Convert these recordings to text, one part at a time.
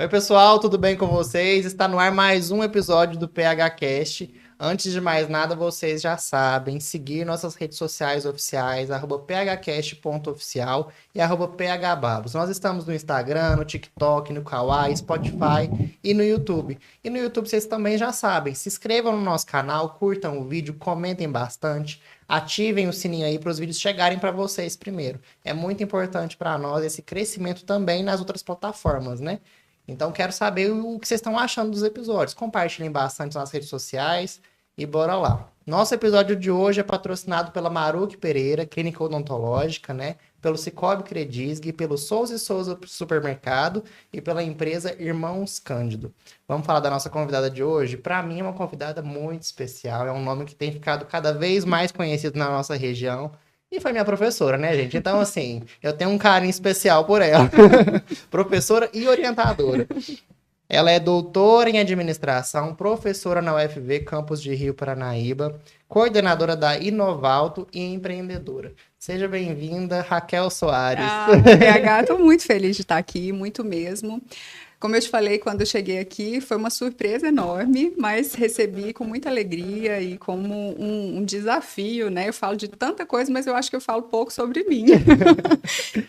Oi, pessoal, tudo bem com vocês? Está no ar mais um episódio do PHcast. Antes de mais nada, vocês já sabem seguir nossas redes sociais oficiais, @phcast.oficial e @phbabos. Nós estamos no Instagram, no TikTok, no Kawaii, Spotify e no YouTube. E no YouTube vocês também já sabem, se inscrevam no nosso canal, curtam o vídeo, comentem bastante, ativem o sininho aí para os vídeos chegarem para vocês primeiro. É muito importante para nós esse crescimento também nas outras plataformas, né? Então, quero saber o que vocês estão achando dos episódios. Compartilhem bastante nas redes sociais e bora lá. Nosso episódio de hoje é patrocinado pela Maruque Pereira, Clínica Odontológica, né? Pelo Cicobi Credisg, pelo Souza & Souza Supermercado e pela empresa Irmãos Cândido. Vamos falar da nossa convidada de hoje? Para mim, é uma convidada muito especial. É um nome que tem ficado cada vez mais conhecido na nossa região. E foi minha professora, né, gente? Então, assim, eu tenho um carinho especial por ela. Professora e orientadora. Ela é doutora em administração, professora na UFV, campus de Rio Paranaíba, coordenadora da Inovalto e empreendedora. Seja bem-vinda, Raquel Soares. PH, estou muito feliz de estar aqui, muito mesmo. Como eu te falei, quando eu cheguei aqui, foi uma surpresa enorme, mas recebi com muita alegria e como um desafio, né? Eu falo de tanta coisa, mas eu acho que eu falo pouco sobre mim.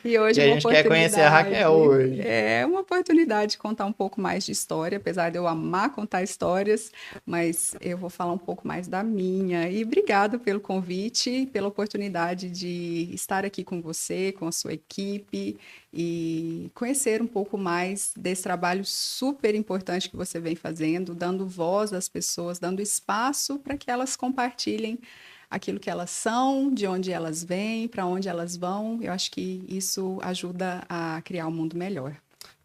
E hoje a gente quer conhecer a Raquel hoje. É uma oportunidade de contar um pouco mais de história, apesar de eu amar contar histórias, mas eu vou falar um pouco mais da minha. E obrigado pelo convite, pela oportunidade de estar aqui com você, com a sua equipe e conhecer um pouco mais desse trabalho super importante que você vem fazendo, dando voz às pessoas, dando espaço para que elas compartilhem aquilo que elas são, de onde elas vêm, para onde elas vão. Eu acho que isso ajuda a criar um mundo melhor.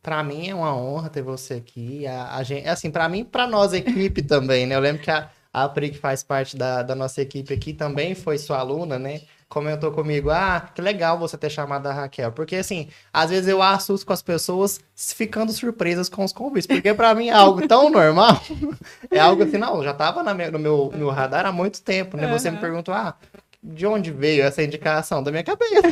Para mim é uma honra ter você aqui. A gente, assim, para mim, para nós equipe também, né? Eu lembro que a Pri, que faz parte da nossa equipe aqui, também foi sua aluna, né? Comentou comigo, que legal você ter chamado a Raquel. Porque, assim, às vezes eu assusto com as pessoas ficando surpresas com os convites. Porque pra mim é algo tão normal. É algo assim, não, já tava no meu radar há muito tempo, né? Você me perguntou, de onde veio essa indicação? Da minha cabeça.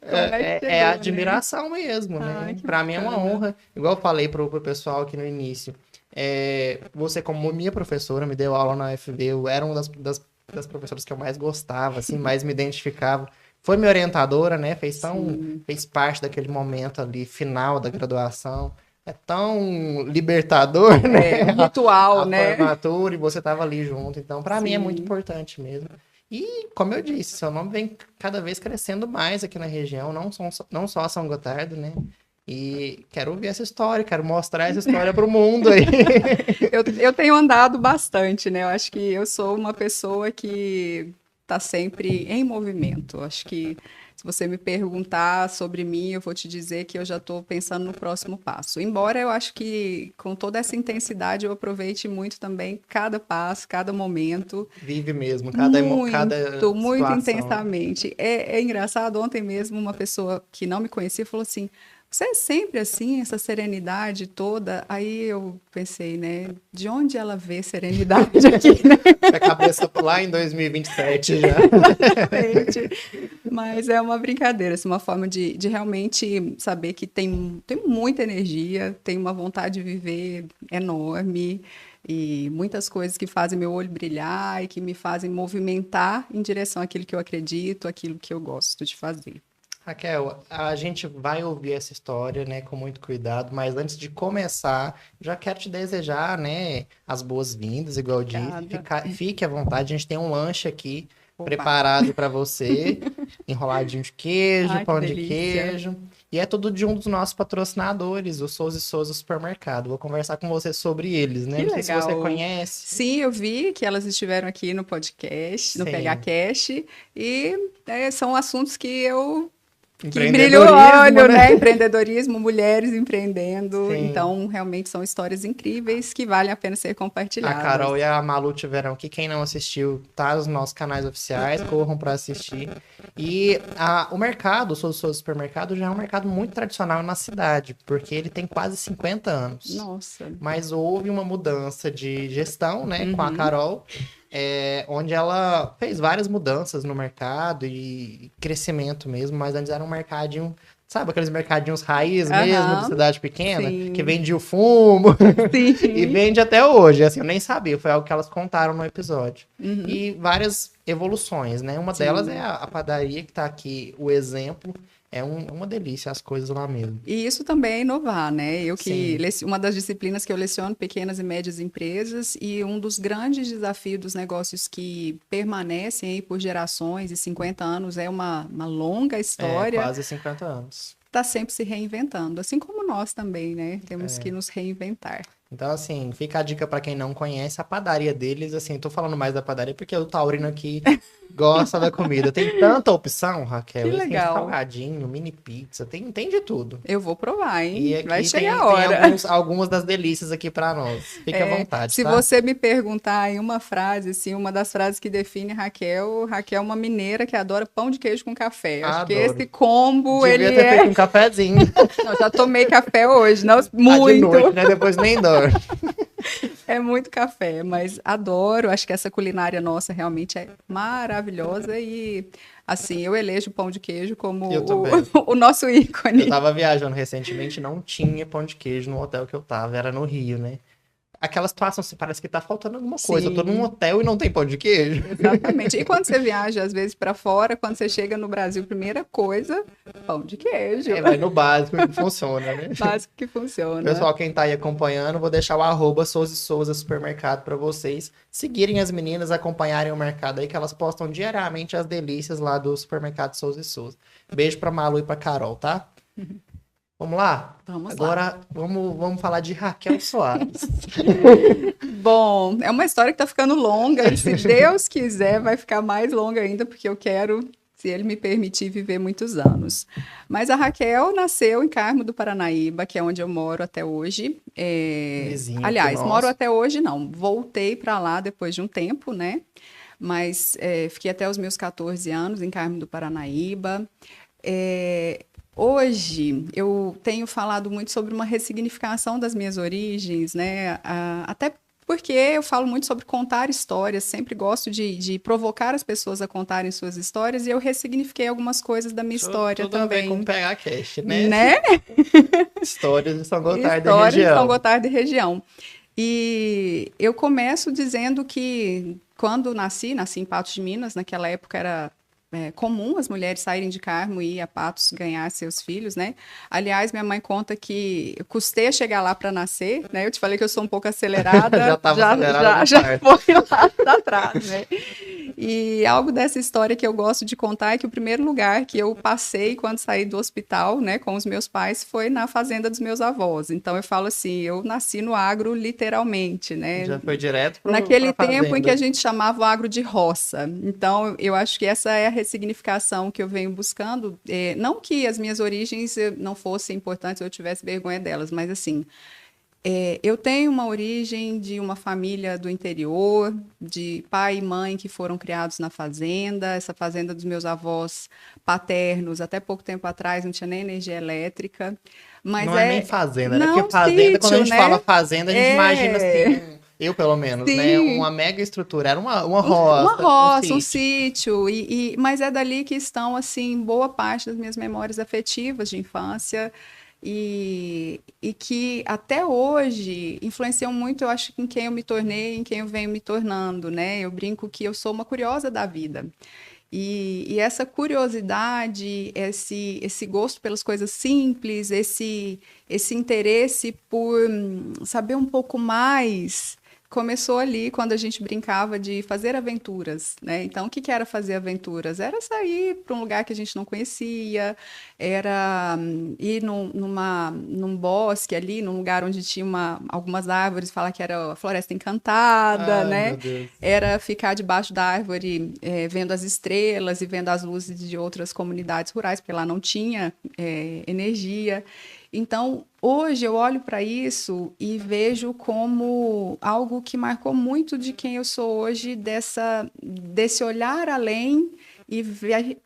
É admiração mesmo, né? Pra mim é uma honra. Igual eu falei pro pessoal aqui no início. Você, como minha professora, me deu aula na UFV, eu era uma das professoras que eu mais gostava, assim, mais me identificava. Foi minha orientadora, né? Fez parte daquele momento ali, final da graduação. É tão libertador, né? Ritual, né? A formatura, e você estava ali junto. Então, para mim é muito importante mesmo. E, como eu disse, seu nome vem cada vez crescendo mais aqui na região, não só a São Gotardo, né? E quero ouvir essa história, quero mostrar essa história para o mundo aí. Eu tenho andado bastante, né? Eu acho que eu sou uma pessoa que está sempre em movimento. Eu acho que se você me perguntar sobre mim, eu vou te dizer que eu já estou pensando no próximo passo. Embora eu acho que com toda essa intensidade eu aproveite muito também cada passo, cada momento. Vive mesmo, cada situação. Muito intensamente. É engraçado, ontem mesmo uma pessoa que não me conhecia falou assim: você é sempre assim, essa serenidade toda? Aí eu pensei, né? De onde ela vê serenidade aqui, né? A cabeça lá em 2027 já. Exatamente. Mas é uma brincadeira, assim, uma forma de realmente saber que tem muita energia, tem uma vontade de viver enorme e muitas coisas que fazem meu olho brilhar e que me fazem movimentar em direção àquilo que eu acredito, àquilo que eu gosto de fazer. Raquel, a gente vai ouvir essa história, né, com muito cuidado, mas antes de começar, já quero te desejar, né, as boas-vindas, igual eu disse. Fique à vontade, a gente tem um lanche aqui preparado para você, enroladinho de queijo, pão de queijo, e é tudo de um dos nossos patrocinadores, o Souza & Souza Supermercado. Vou conversar com você sobre eles, né? Não sei se você conhece. Sim, eu vi que elas estiveram aqui no podcast, no PHcast, e são assuntos que brilha o olho, né? Empreendedorismo, mulheres empreendendo. Sim. Então, realmente são histórias incríveis que valem a pena ser compartilhadas. A Carol e a Malu tiveram aqui. Quem não assistiu, tá nos nossos canais oficiais, corram para assistir. E o mercado, o Souza Supermercado, já é um mercado muito tradicional na cidade, porque ele tem quase 50 anos. Nossa. Mas houve uma mudança de gestão, né, com a Carol. Onde ela fez várias mudanças no mercado e crescimento mesmo, mas antes era um mercadinho Sabe aqueles mercadinhos raiz mesmo, de Aham, cidade pequena, que sim, vende o fumo e sim. vende até hoje. Assim, eu nem sabia, foi algo que elas contaram no episódio. Uhum, E várias evoluções, né? Uma delas é sim. a padaria que tá aqui, o exemplo. É uma delícia as coisas lá mesmo. E isso também é inovar, né? Sim, Uma das disciplinas que eu leciono, pequenas e médias empresas, e um dos grandes desafios dos negócios que permanecem aí por gerações e 50 anos é uma longa é história, quase 50 anos. está sempre se reinventando, assim como nós também, né? Temos que É. nos reinventar. Então, assim, fica a dica pra quem não conhece, a padaria deles, assim, tô falando mais da padaria porque o taurino aqui gosta da comida. Tem tanta opção, Raquel, Que eles têm legal. salgadinho, mini pizza, tem de tudo. Eu vou provar, E hein? Vai aqui chegar tem, a tem hora. algumas das delícias aqui pra nós. Fique à É, vontade, se tá? você me perguntar em uma frase, assim, uma das frases que define Raquel, Raquel é uma mineira que adora pão de queijo com café. Acho que esse Adoro. combo, Devia ele ter feito é... um cafezinho. Não, já tomei café hoje, não Ah, de muito. noite, né? Depois nem dorme. É muito café, mas adoro. Acho que essa culinária nossa realmente é maravilhosa e, assim, eu elejo o pão de queijo como Eu também. o nosso Eu ícone. tava viajando recentemente, não tinha pão de queijo no hotel que eu tava, era no Rio, né? Aquela situação, assim, parece que tá faltando alguma coisa. Eu tô num Sim. hotel e não tem pão de queijo. Exatamente. E quando você viaja, às vezes, para fora, quando você chega no Brasil, primeira coisa, pão de queijo. É, vai no básico e funciona, né? Básico que funciona. Pessoal, quem tá aí acompanhando, vou deixar o arroba Souza e Souza Supermercado pra vocês seguirem as meninas, acompanharem o mercado aí, que elas postam diariamente as delícias lá do supermercado Souza e Souza. Beijo pra Malu e pra Carol, tá? Vamos lá? Vamos lá. Agora vamos falar de Raquel Soares. Bom, é uma história que tá ficando longa e se Deus quiser vai ficar mais longa ainda, porque eu quero, se ele me permitir, viver muitos anos. Mas a Raquel nasceu em Carmo do Paranaíba, que é onde eu moro até hoje. Vizinho aqui Aliás, moro nosso. até hoje não. Voltei para lá depois de um tempo, né? Mas fiquei até os meus 14 anos em Carmo do Paranaíba. É, Hoje eu tenho falado muito sobre uma ressignificação das minhas origens, né? Até porque eu falo muito sobre contar histórias, sempre gosto de provocar as pessoas a contarem suas histórias e eu ressignifiquei algumas coisas da minha história Tudo a ver com também, PH Cash, né? né? Histórias de São Gotardo da Histórias de São região. Gotardo e região. E eu começo dizendo que quando nasci em Patos de Minas, naquela época era comum as mulheres saírem de Carmo e ir a Patos ganhar seus filhos, né? Aliás, minha mãe conta que eu custei a chegar lá para nascer, né? Eu te falei que eu sou um pouco Já acelerada, estava acelerada no já parto. foi lá atrás, né? E algo dessa história que eu gosto de contar é que o primeiro lugar que eu passei quando saí do hospital, né, com os meus pais, foi na fazenda dos meus avós. Então eu falo assim, eu nasci no agro literalmente, né? Já foi direto Naquele pra tempo em que a fazenda. gente chamava o agro de roça. Então, eu acho que essa é a ressignificação que eu venho buscando. Não que as minhas origens não fossem importantes, eu tivesse vergonha delas, mas assim, eu tenho uma origem de uma família do interior, de pai e mãe que foram criados na fazenda. Essa fazenda dos meus avós paternos, até pouco tempo atrás, não tinha nem energia elétrica. Mas Não é nem fazenda, né? Porque não fazenda, quando a sítio, gente fala né? fazenda, a gente imagina assim, É, eu pelo menos, né? Uma sim. mega estrutura. Era uma Uma roça, um roça, um sítio. sítio, mas é dali que estão, assim, boa parte das minhas memórias afetivas de infância e que até hoje influenciam muito, eu acho, em quem eu me tornei, em quem eu venho me tornando, né? Eu brinco que eu sou uma curiosa da vida. E essa curiosidade, esse gosto pelas coisas simples, esse interesse por saber um pouco mais, começou ali quando a gente brincava de fazer aventuras, né? Então, o que que era fazer aventuras? Era sair para um lugar que a gente não conhecia, era ir num bosque ali, num lugar onde tinha algumas árvores, falar que era a Floresta Encantada, Ai, meu né? Deus. Era ficar debaixo da árvore, vendo as estrelas e vendo as luzes de outras comunidades rurais, porque lá não tinha, energia. Então, hoje eu olho para isso e vejo como algo que marcou muito de quem eu sou hoje, desse olhar além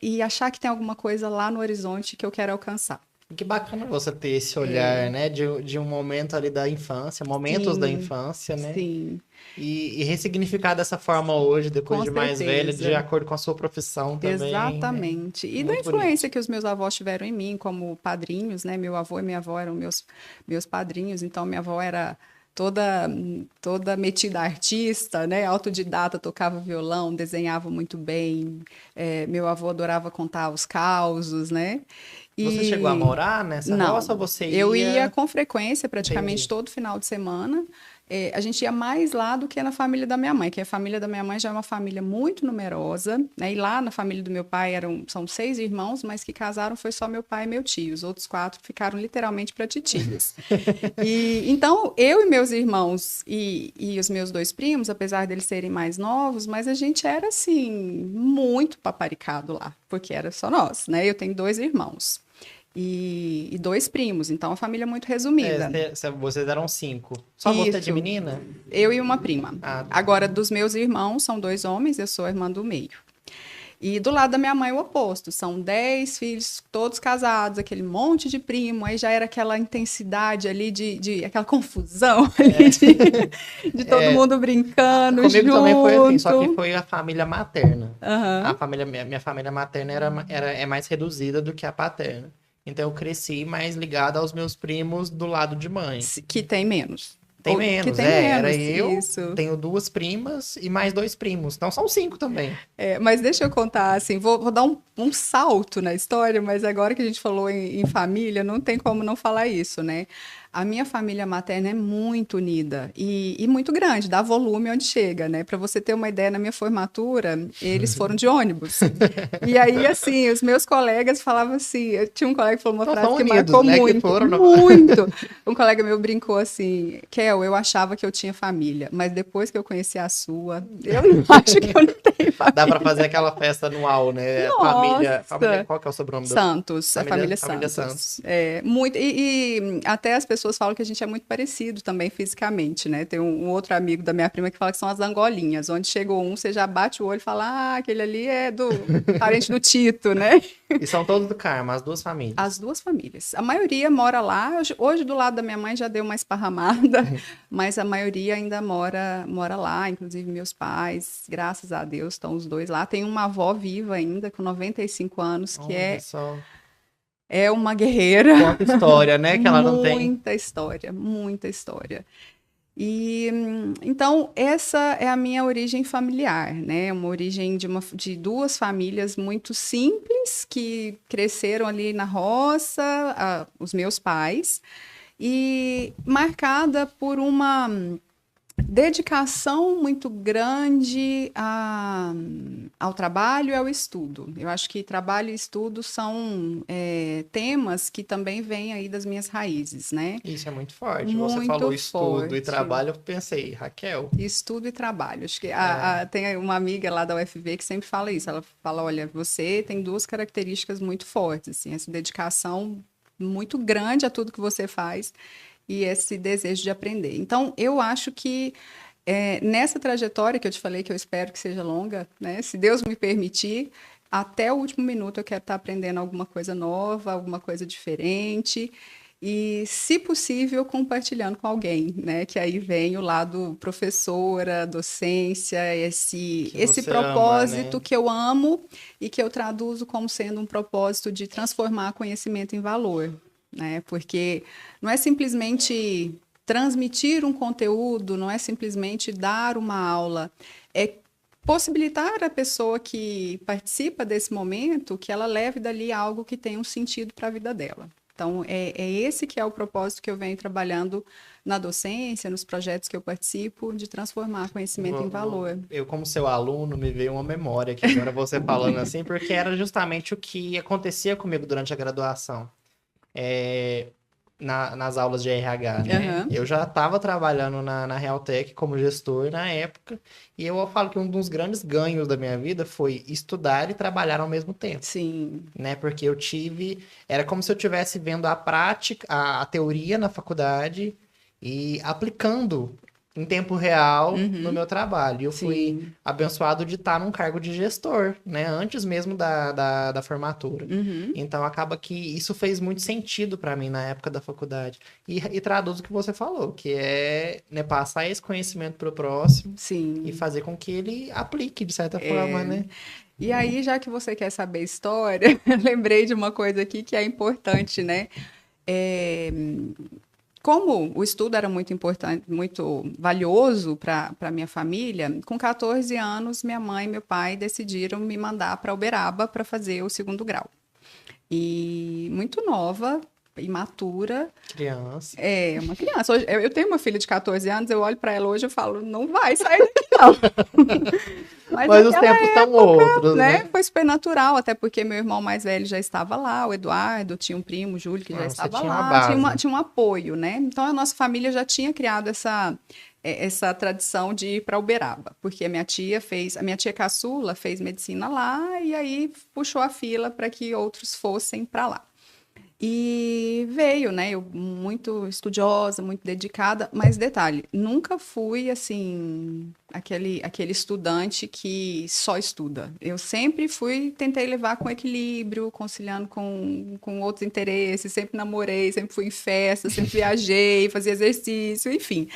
e achar que tem alguma coisa lá no horizonte que eu quero alcançar. Que bacana você ter esse olhar, né? De um momento ali da infância, momentos da Sim, infância, né? sim, E ressignificar dessa forma hoje, depois com de mais velha, de certeza. acordo com a sua profissão também, né? Exatamente. E da Muito bonito. influência que os meus avós tiveram em mim como padrinhos, né? Meu avô e minha avó eram meus padrinhos, então minha avó era toda metida artista, né? Autodidata, tocava violão, desenhava muito bem. Meu avô adorava contar os causos, né? Você chegou a E morar nessa roça ou não, você eu ia ia? com frequência, praticamente Entendi. todo final de semana. A gente ia mais lá do que na família da minha mãe, que a família da minha mãe já é uma família muito numerosa, né? E lá na família do meu pai são 6 irmãos, mas que casaram foi só meu pai e meu tio. Os outros 4 ficaram literalmente para titios. E então eu e meus irmãos e os meus 2 primos, apesar deles serem mais novos, mas a gente era assim muito paparicado lá, porque era só nós, né? Eu tenho 2 irmãos e 2 primos, então a família é muito resumida. Vocês eram 5. Só você de Isso, menina? eu e uma prima. Ah, tá. Agora, dos meus irmãos, são 2 homens, eu sou a irmã do meio. E do lado da minha mãe, o oposto. São 10 filhos, todos casados, aquele monte de primo. Aí já era aquela intensidade ali aquela confusão ali de todo É, mundo brincando comigo também foi assim, só que junto. foi a família materna. A Aham. família, minha família materna é mais reduzida do que a paterna. Então eu cresci mais ligado aos meus primos do lado de mãe. Que tem menos. Tem Que menos, tem era menos, eu, isso. tenho 2 primas e mais 2 primos. Então são 5 também. Mas deixa eu contar, assim, vou dar um salto na história, mas agora que a gente falou em família, não tem como não falar isso, né? A minha família materna é muito unida e muito grande, dá volume onde chega, né? Para você ter uma ideia, na minha formatura, eles foram de ônibus. E aí, assim, os meus colegas falavam assim, eu tinha um colega que falou uma Então frase são que unidos, marcou né? Que muito, foram. muito. Um colega meu brincou assim, Kel, eu achava que eu tinha família, mas depois que eu conheci a sua, eu não acho que eu não tenho Dá pra família. fazer aquela festa anual, né? Família, Nossa! qual que é o sobrenome da Santos, a família família Santos. Santos? Muito, e até as pessoas falam que a gente é muito parecido também fisicamente, né? Tem um outro amigo da minha prima que fala que são as angolinhas, onde chegou um, você já bate o olho e fala, ah, aquele ali é do parente do Tito, né? E são todos do Carmo, as 2 famílias. As 2 famílias. A maioria mora lá. Hoje, do lado da minha mãe já deu uma esparramada, mas a maioria ainda mora lá, inclusive meus pais, graças a Deus, estão os 2 lá. Tem uma avó viva ainda, com 95 anos, que Olha é só. É uma guerreira, Quanta história, né? Que ela não tem. muita história, muita história. E então essa é a minha origem familiar, né? Uma origem de 2 famílias muito simples que cresceram ali na roça, os meus pais, e marcada por uma dedicação muito grande ao trabalho e ao estudo. Eu acho que trabalho e estudo são temas que também vêm aí das minhas raízes, né? Isso é muito forte. Você Muito falou estudo e forte. trabalho, eu pensei, Raquel. Estudo e trabalho. Acho que É, tem uma amiga lá da UFV que sempre fala isso. Ela fala, olha, você tem 2 características muito fortes, assim, essa dedicação muito grande a tudo que você faz e esse desejo de aprender. Então, eu acho que nessa trajetória que eu te falei, que eu espero que seja longa, né? Se Deus me permitir, até o último minuto eu quero estar aprendendo alguma coisa nova, alguma coisa diferente. E, se possível, compartilhando com alguém, né? Que aí vem o lado professora, docência, que esse você ama, né? propósito que eu amo e que eu traduzo como sendo um propósito de transformar conhecimento em valor, né? Porque não é simplesmente transmitir um conteúdo, não é simplesmente dar uma aula, é possibilitar a pessoa que participa desse momento que ela leve dali algo que tenha um sentido para a vida dela. Então, é esse que é o propósito que eu venho trabalhando na docência, nos projetos que eu participo, de transformar conhecimento em valor. Eu, como seu aluno, me veio uma memória aqui agora você falando assim, porque era justamente o que acontecia comigo durante a graduação. É, nas aulas de RH, né? Aham. Eu já estava trabalhando na Realtec como gestor na época, e eu falo que um dos grandes ganhos da minha vida foi estudar e trabalhar ao mesmo tempo, Sim, né? Porque era como se eu estivesse vendo a prática, a teoria na faculdade e aplicando em tempo real no Uhum. meu trabalho. E eu fui Sim. abençoado de estar num cargo de gestor, né? Antes mesmo da formatura. Uhum. Então acaba que isso fez muito sentido para mim na época da faculdade. E traduz o que você falou, que é, né, passar esse conhecimento para o próximo e Sim. fazer com que ele aplique de certa forma, né? E aí, já que você quer saber história, lembrei de uma coisa aqui que é importante, né? É, como o estudo era muito importante, muito valioso para minha família, com 14 anos, minha mãe e meu pai decidiram me mandar para Uberaba para fazer o segundo grau. E muito nova, imatura, Criança. é uma criança. Hoje, eu tenho uma filha de 14 anos, eu olho para ela hoje e falo, não vai sair daqui não. Mas Mas os naquela tempos são outros, né? né? Foi super natural, até porque meu irmão mais velho já estava lá, o Eduardo, tinha um primo, o Júlio, que já Ah, você estava tinha uma lá, base. tinha um apoio, né? Então a nossa família já tinha criado essa tradição de ir para Uberaba, porque a minha tia caçula fez medicina lá e aí puxou a fila para que outros fossem para lá. E veio, né? Eu muito estudiosa, muito dedicada, mas detalhe, nunca fui assim aquele estudante que só estuda. Eu sempre tentei levar com equilíbrio, conciliando com outros interesses, sempre namorei, sempre fui em festa, sempre viajei, fazia exercício, enfim.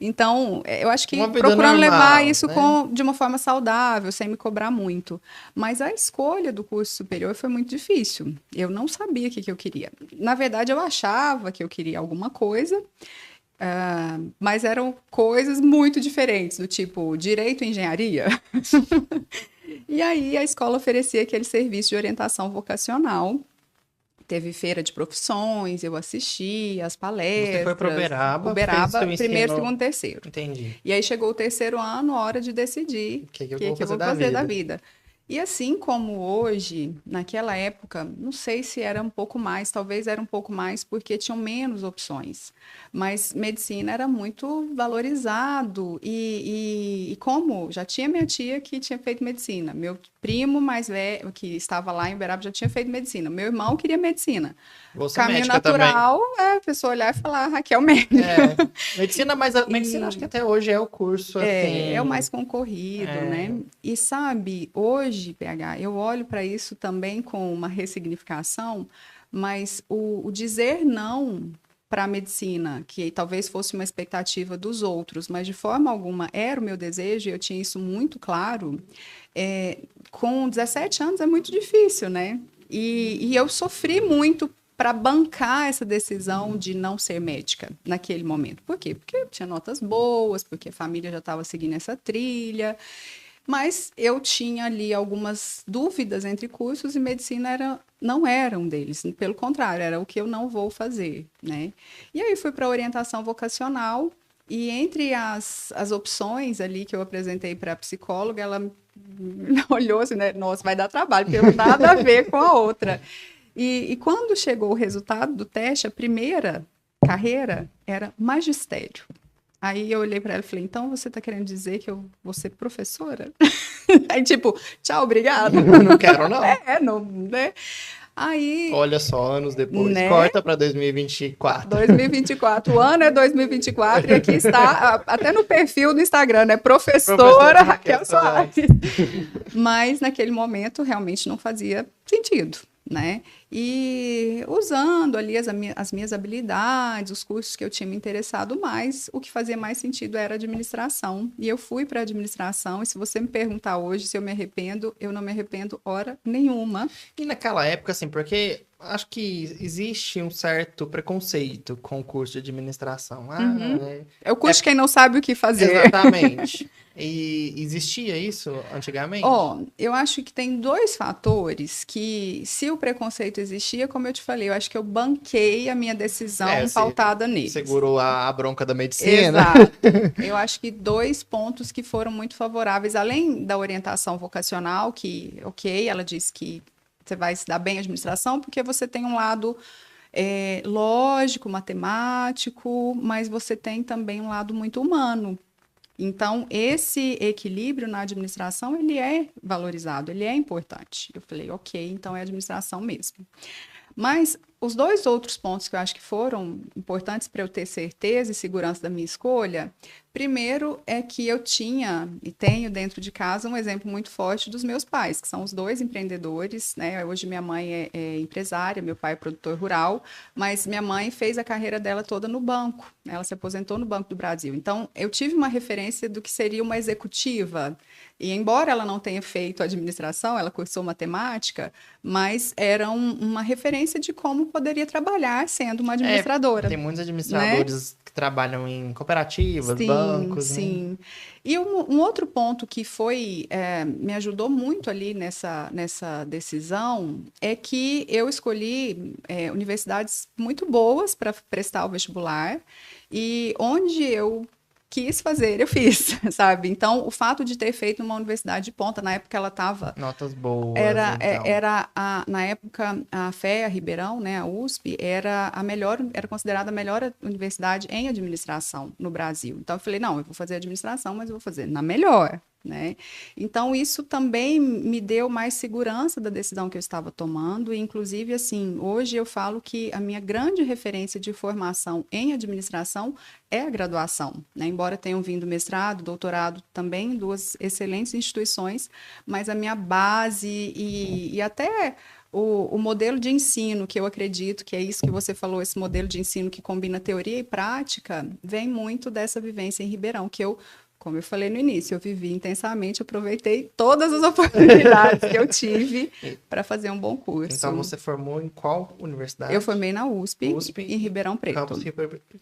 Então, eu acho que Uma vida procurando levar normal, isso né? de uma forma saudável, sem me cobrar muito. Mas a escolha do curso superior foi muito difícil. Eu não sabia o que eu queria. Na verdade, eu achava que eu queria alguma coisa, mas eram coisas muito diferentes, do tipo direito e engenharia. E aí a escola oferecia aquele serviço de orientação vocacional. Teve feira de profissões, eu assisti as Você foi para palestras, Uberaba, fez Uberaba, seu primeiro, ensino. segundo, terceiro. Entendi. E aí chegou o terceiro ano, hora de decidir O que que o eu que vou que eu fazer vou da fazer da vida? vida. E assim como hoje, naquela época, não sei se era um pouco mais, talvez era um pouco mais porque tinham menos opções. Mas medicina era muito valorizado. E como já tinha minha tia que tinha feito medicina, meu primo mais velho, que estava lá em Uberaba, já tinha feito medicina, meu irmão queria medicina. Vou ser Caminho médica também. natural é a pessoa olhar e falar, Raquel, médica. É, medicina, mas a medicina acho que E até hoje é o curso, é o assim, mais concorrido, é, né? E sabe, hoje, PH, eu olho para isso também com uma ressignificação, mas o dizer não para a medicina, que talvez fosse uma expectativa dos outros, mas de forma alguma era o meu desejo, e eu tinha isso muito claro, com 17 anos é muito difícil, né? E eu sofri muito para bancar essa decisão de não ser médica naquele momento. Por quê? Porque eu tinha notas boas, porque a família já estava seguindo essa trilha, mas eu tinha ali algumas dúvidas entre cursos e medicina não era um deles. Pelo contrário, era o que eu não vou fazer, né? E aí fui para a orientação vocacional e entre as opções ali que eu apresentei para a psicóloga, ela olhou assim, né? Nossa, vai dar trabalho, porque não nada a ver com a outra. E quando chegou o resultado do teste, a primeira carreira era magistério. Aí eu olhei para ela e falei, então você está querendo dizer que eu vou ser professora? Aí tipo, tchau, obrigada. não quero não. Não, né? Aí, Olha só, anos depois, né? corta para 2024. 2024, o ano é 2024 e aqui está, até no perfil do Instagram, né? Professora Professora Raquel Raquel Soares. Soares. Mas naquele momento realmente não fazia sentido, né? E usando ali as minhas habilidades, os cursos que eu tinha me interessado mais, o que fazia mais sentido era administração. E eu fui para administração, e se você me perguntar hoje se eu me arrependo, eu não me arrependo hora nenhuma. E naquela época, assim, porque acho que existe um certo preconceito com o curso de administração. Uhum. É, É o curso de quem não sabe o que fazer. exatamente. E existia isso antigamente? Ó, eu acho que tem dois fatores que, se o preconceito existia, como eu te falei, eu acho que eu banquei a minha decisão Você pautada neles. segurou a bronca da medicina. Exato. Eu acho que dois pontos que foram muito favoráveis, além da orientação vocacional, que, ok, ela disse que você vai se dar bem à administração, porque você tem um lado lógico, matemático, mas você tem também um lado muito humano. Então, esse equilíbrio na administração, ele é valorizado, ele é importante. Eu falei, ok, então é administração mesmo. Mas os dois outros pontos que eu acho que foram importantes para eu ter certeza e segurança da minha escolha, primeiro é que eu tinha e tenho dentro de casa um exemplo muito forte dos meus pais, que são os dois empreendedores, né? Hoje minha mãe é empresária, meu pai é produtor rural, mas minha mãe fez a carreira dela toda no banco, né? Ela se aposentou no Banco do Brasil. Então, eu tive uma referência do que seria uma executiva. E embora ela não tenha feito administração, ela cursou matemática, mas era uma referência de como poderia trabalhar sendo uma administradora. Tem muitos administradores, né, que trabalham em cooperativas, sim, bancos. Sim. Né? E um outro ponto que me ajudou muito ali nessa decisão é que eu escolhi universidades muito boas para prestar o vestibular e onde eu quis fazer, eu fiz, sabe? Então, o fato de ter feito numa universidade de ponta, na época ela estava... Notas boas, na época, a FEA Ribeirão, né, a USP, era considerada a melhor universidade em administração no Brasil. Então, eu falei, não, eu vou fazer administração, mas eu vou fazer na melhor. Né? Então, isso também me deu mais segurança da decisão que eu estava tomando, e inclusive, assim, hoje eu falo que a minha grande referência de formação em administração é a graduação, né? Embora tenham vindo mestrado, doutorado também, duas excelentes instituições, mas a minha base e até o modelo de ensino, que eu acredito que é isso que você falou, esse modelo de ensino que combina teoria e prática, vem muito dessa vivência em Ribeirão, que como eu falei no início, eu vivi intensamente, aproveitei todas as oportunidades que eu tive para fazer um bom curso. Então, você formou em qual universidade? Eu formei na USP em Ribeirão Preto. Campus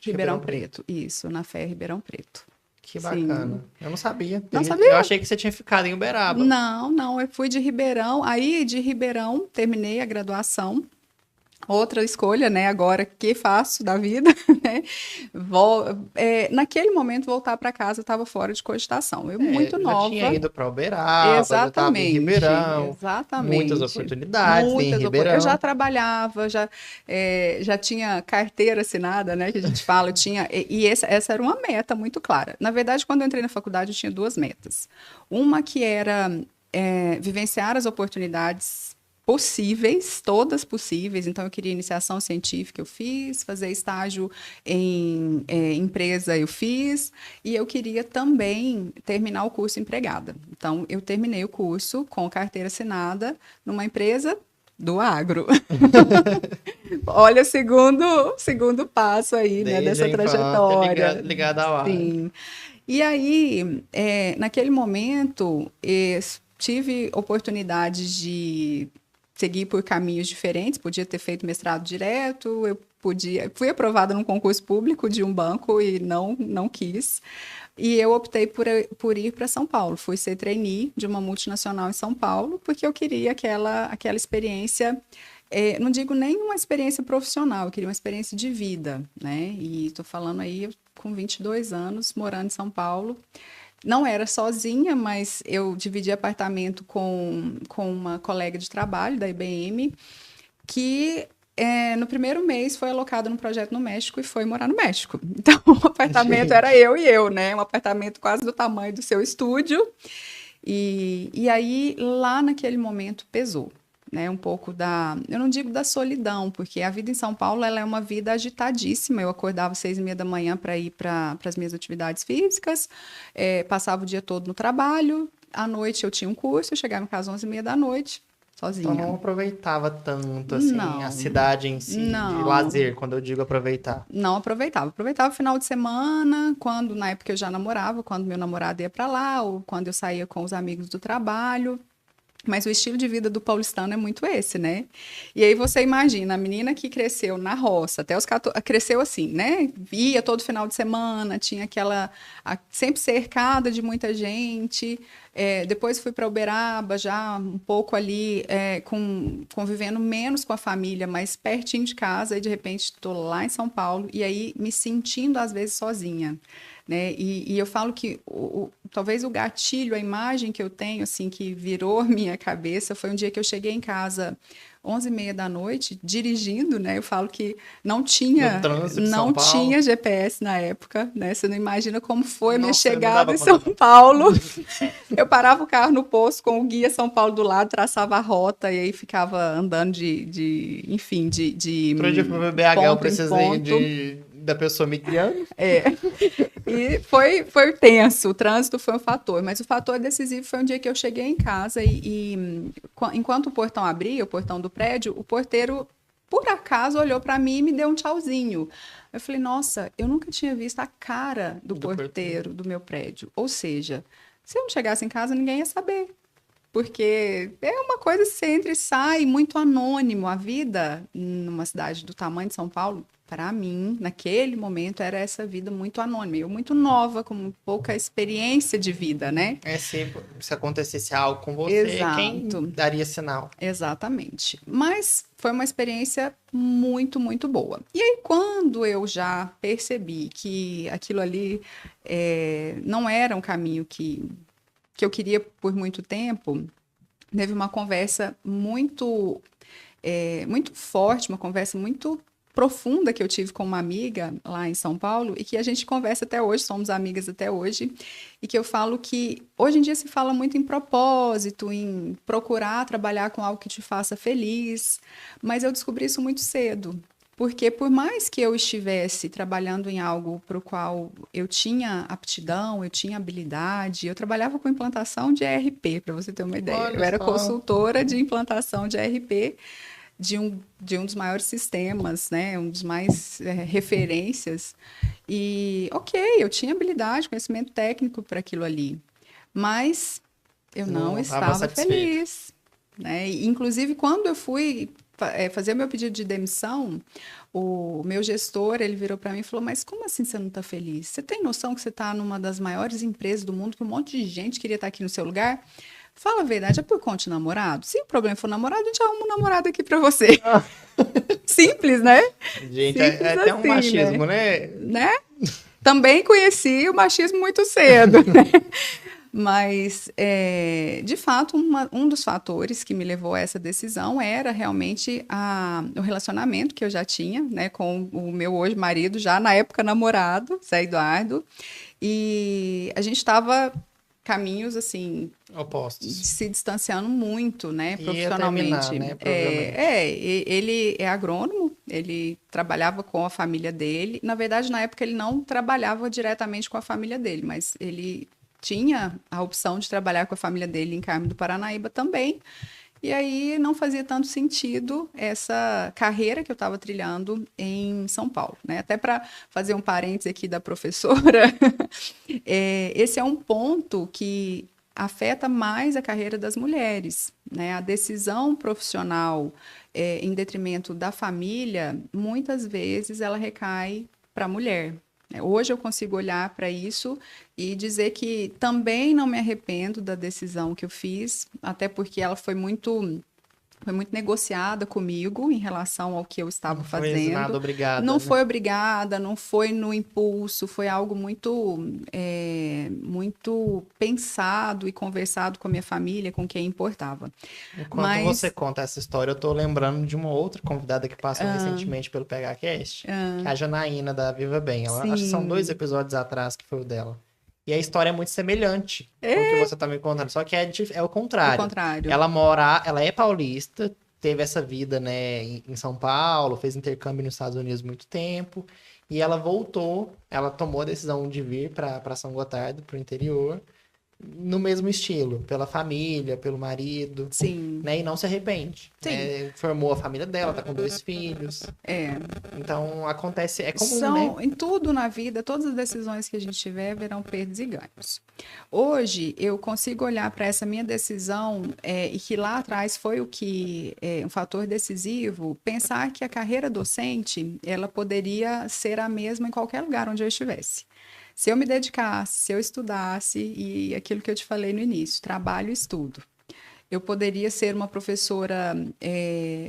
Ribeirão Preto, isso, na FEA Ribeirão Preto. Que bacana. Sim. Eu não sabia. Não sabia? Eu achei que você tinha ficado em Uberaba. Não, eu fui de Ribeirão. Aí, de Ribeirão, terminei a graduação. Outra escolha, né? Agora, que faço da vida? Né? Naquele momento, voltar para casa, eu estava fora de cogitação. Eu muito nova. Já tinha ido para Uberaba, exatamente, já estava em Ribeirão. Exatamente. Muitas oportunidades em Ribeirão. Eu já trabalhava, já tinha carteira assinada, né? Que a gente fala, essa era uma meta muito clara. Na verdade, quando eu entrei na faculdade, eu tinha duas metas. Uma que era vivenciar as oportunidades possíveis, todas possíveis. Então, eu queria iniciação científica, eu fiz, fazer estágio em empresa, eu fiz, e eu queria também terminar o curso empregada. Então, eu terminei o curso com carteira assinada numa empresa do agro. Olha o segundo passo aí, né, dessa trajetória. Ligada ao agro. Sim. E aí, naquele momento, tive oportunidades de seguir por caminhos diferentes, podia ter feito mestrado direto, fui aprovada num concurso público de um banco e não quis, e eu optei por ir para São Paulo, fui ser trainee de uma multinacional em São Paulo, porque eu queria aquela experiência, não digo nem uma experiência profissional, eu queria uma experiência de vida, né, e estou falando aí com 22 anos, morando em São Paulo. Não era sozinha, mas eu dividi apartamento com uma colega de trabalho da IBM, que no primeiro mês foi alocada num projeto no México e foi morar no México. Então, o apartamento era eu, né? Um apartamento quase do tamanho do seu estúdio. E aí, lá naquele momento, pesou. Né, um pouco eu não digo da solidão, porque a vida em São Paulo ela é uma vida agitadíssima. Eu acordava às 6h30 da manhã para ir para as minhas atividades físicas, passava o dia todo no trabalho, à noite eu tinha um curso, eu chegava em casa às 11h30 da noite, sozinha. Então não aproveitava tanto assim, a cidade em si, de lazer, quando eu digo aproveitar. Não aproveitava. Aproveitava o final de semana, na época eu já namorava, quando meu namorado ia para lá, ou quando eu saía com os amigos do trabalho. Mas o estilo de vida do paulistano é muito esse, né? E aí você imagina, a menina que cresceu na roça, até os 14, cresceu assim, né? Via todo final de semana, tinha sempre cercada de muita gente. Depois fui para Uberaba, já um pouco ali, convivendo menos com a família, mas pertinho de casa, e de repente estou lá em São Paulo, e aí me sentindo às vezes sozinha. né? E eu falo que talvez o gatilho, a imagem que eu tenho, assim, que virou minha cabeça, foi um dia que eu cheguei em casa 11h30 da noite, dirigindo, né? Eu falo que não No tinha, trânsito de São não Paulo. tinha GPS na época, né? Você não imagina como foi a minha Nossa, eu não chegada dava em conta. São Paulo. Eu parava o carro no posto com o guia São Paulo do lado, traçava a rota e aí ficava andando enfim, de Outro dia eu fui ver BH, eu ponto em precisei ponto. da pessoa me guiando. É. E foi tenso, o trânsito foi um fator, mas o fator decisivo foi um dia que eu cheguei em casa enquanto o portão abria, o portão do prédio, o porteiro, por acaso, olhou para mim e me deu um tchauzinho. Eu falei, nossa, eu nunca tinha visto a cara do Do porteiro. porteiro do meu prédio. Ou seja, se eu não chegasse em casa, ninguém ia saber. Porque é uma coisa que você entra e sai muito anônimo. A vida numa cidade do tamanho de São Paulo, para mim, naquele momento, era essa vida muito anônima. Eu muito nova, com pouca experiência de vida, né? É, se acontecesse algo com você, quem Exato, daria sinal? exatamente. Mas foi uma experiência muito, muito boa. E aí, quando eu já percebi que aquilo ali não era um caminho que eu queria por muito tempo, teve uma conversa muito forte, uma conversa muito profunda que eu tive com uma amiga lá em São Paulo e que a gente conversa até hoje, somos amigas até hoje, e que eu falo que hoje em dia se fala muito em propósito, em procurar trabalhar com algo que te faça feliz, mas eu descobri isso muito cedo. Porque por mais que eu estivesse trabalhando em algo para o qual eu tinha aptidão, eu tinha habilidade, eu trabalhava com implantação de ERP, para você ter uma ideia. Eu Olha era só. consultora de implantação de ERP de um dos maiores sistemas, né? Um dos mais referências. E, ok, eu tinha habilidade, conhecimento técnico para aquilo ali, mas eu não Não estava estava satisfeito. feliz, né? E, inclusive, quando eu fui fazer o meu pedido de demissão, o meu gestor, ele virou para mim e falou, mas como assim você não está feliz? Você tem noção que você está numa das maiores empresas do mundo, que um monte de gente queria estar aqui no seu lugar? Fala a verdade, é por conta de namorado? Se o problema for namorado, a gente arruma um namorado aqui para você. Ah, Simples, né? gente, é Simples até um assim, né? machismo, né? Né? Também conheci o machismo muito cedo, né? Mas, de fato, um dos fatores que me levou a essa decisão era realmente o relacionamento que eu já tinha, né, com o meu hoje marido, já na época namorado, Zé Eduardo, e a gente estava caminhos, assim, Opostos. se distanciando muito, né, Ia terminar, profissionalmente. né? Provavelmente. Ele é agrônomo, ele trabalhava com a família dele. Na verdade, na época, ele não trabalhava diretamente com a família dele, mas ele tinha a opção de trabalhar com a família dele em Carmo do Paranaíba também. E aí não fazia tanto sentido essa carreira que eu estava trilhando em São Paulo, né? Até para fazer um parênteses aqui da professora, esse é um ponto que afeta mais a carreira das mulheres, né? A decisão profissional em detrimento da família, muitas vezes ela recai para a mulher. Hoje eu consigo olhar para isso e dizer que também não me arrependo da decisão que eu fiz, até porque ela foi muito negociada comigo em relação ao que eu Não estava foi nada fazendo. obrigada, Não né? foi obrigada, não foi no impulso, foi algo muito pensado e conversado com a minha família, com quem importava. Enquanto você Mas, conta essa história, eu tô lembrando de uma outra convidada que passou recentemente pelo PHCast, que é a Janaína da Viva Bem. Acho que são 2 sim, episódios atrás que foi o dela. E a história é muito semelhante com o que é você tá me contando, só que é o o contrário. contrário. Ela é paulista, teve essa vida, né, em São Paulo, fez intercâmbio nos Estados Unidos muito tempo, e ela voltou, ela tomou a decisão de vir para São Gotardo, pro interior, no mesmo estilo, pela família, pelo marido, Sim, né? E não se arrepende, sim, né? Formou a família dela, tá com 2 filhos. é. Então acontece, é comum, né? São em tudo na vida, todas as decisões que a gente tiver verão perdas e ganhos. Hoje eu consigo olhar para essa minha decisão e que lá atrás foi o que um fator decisivo, pensar que a carreira docente ela poderia ser a mesma em qualquer lugar onde eu estivesse. Se eu me dedicasse, se eu estudasse e aquilo que eu te falei no início, trabalho e estudo. Eu poderia ser uma professora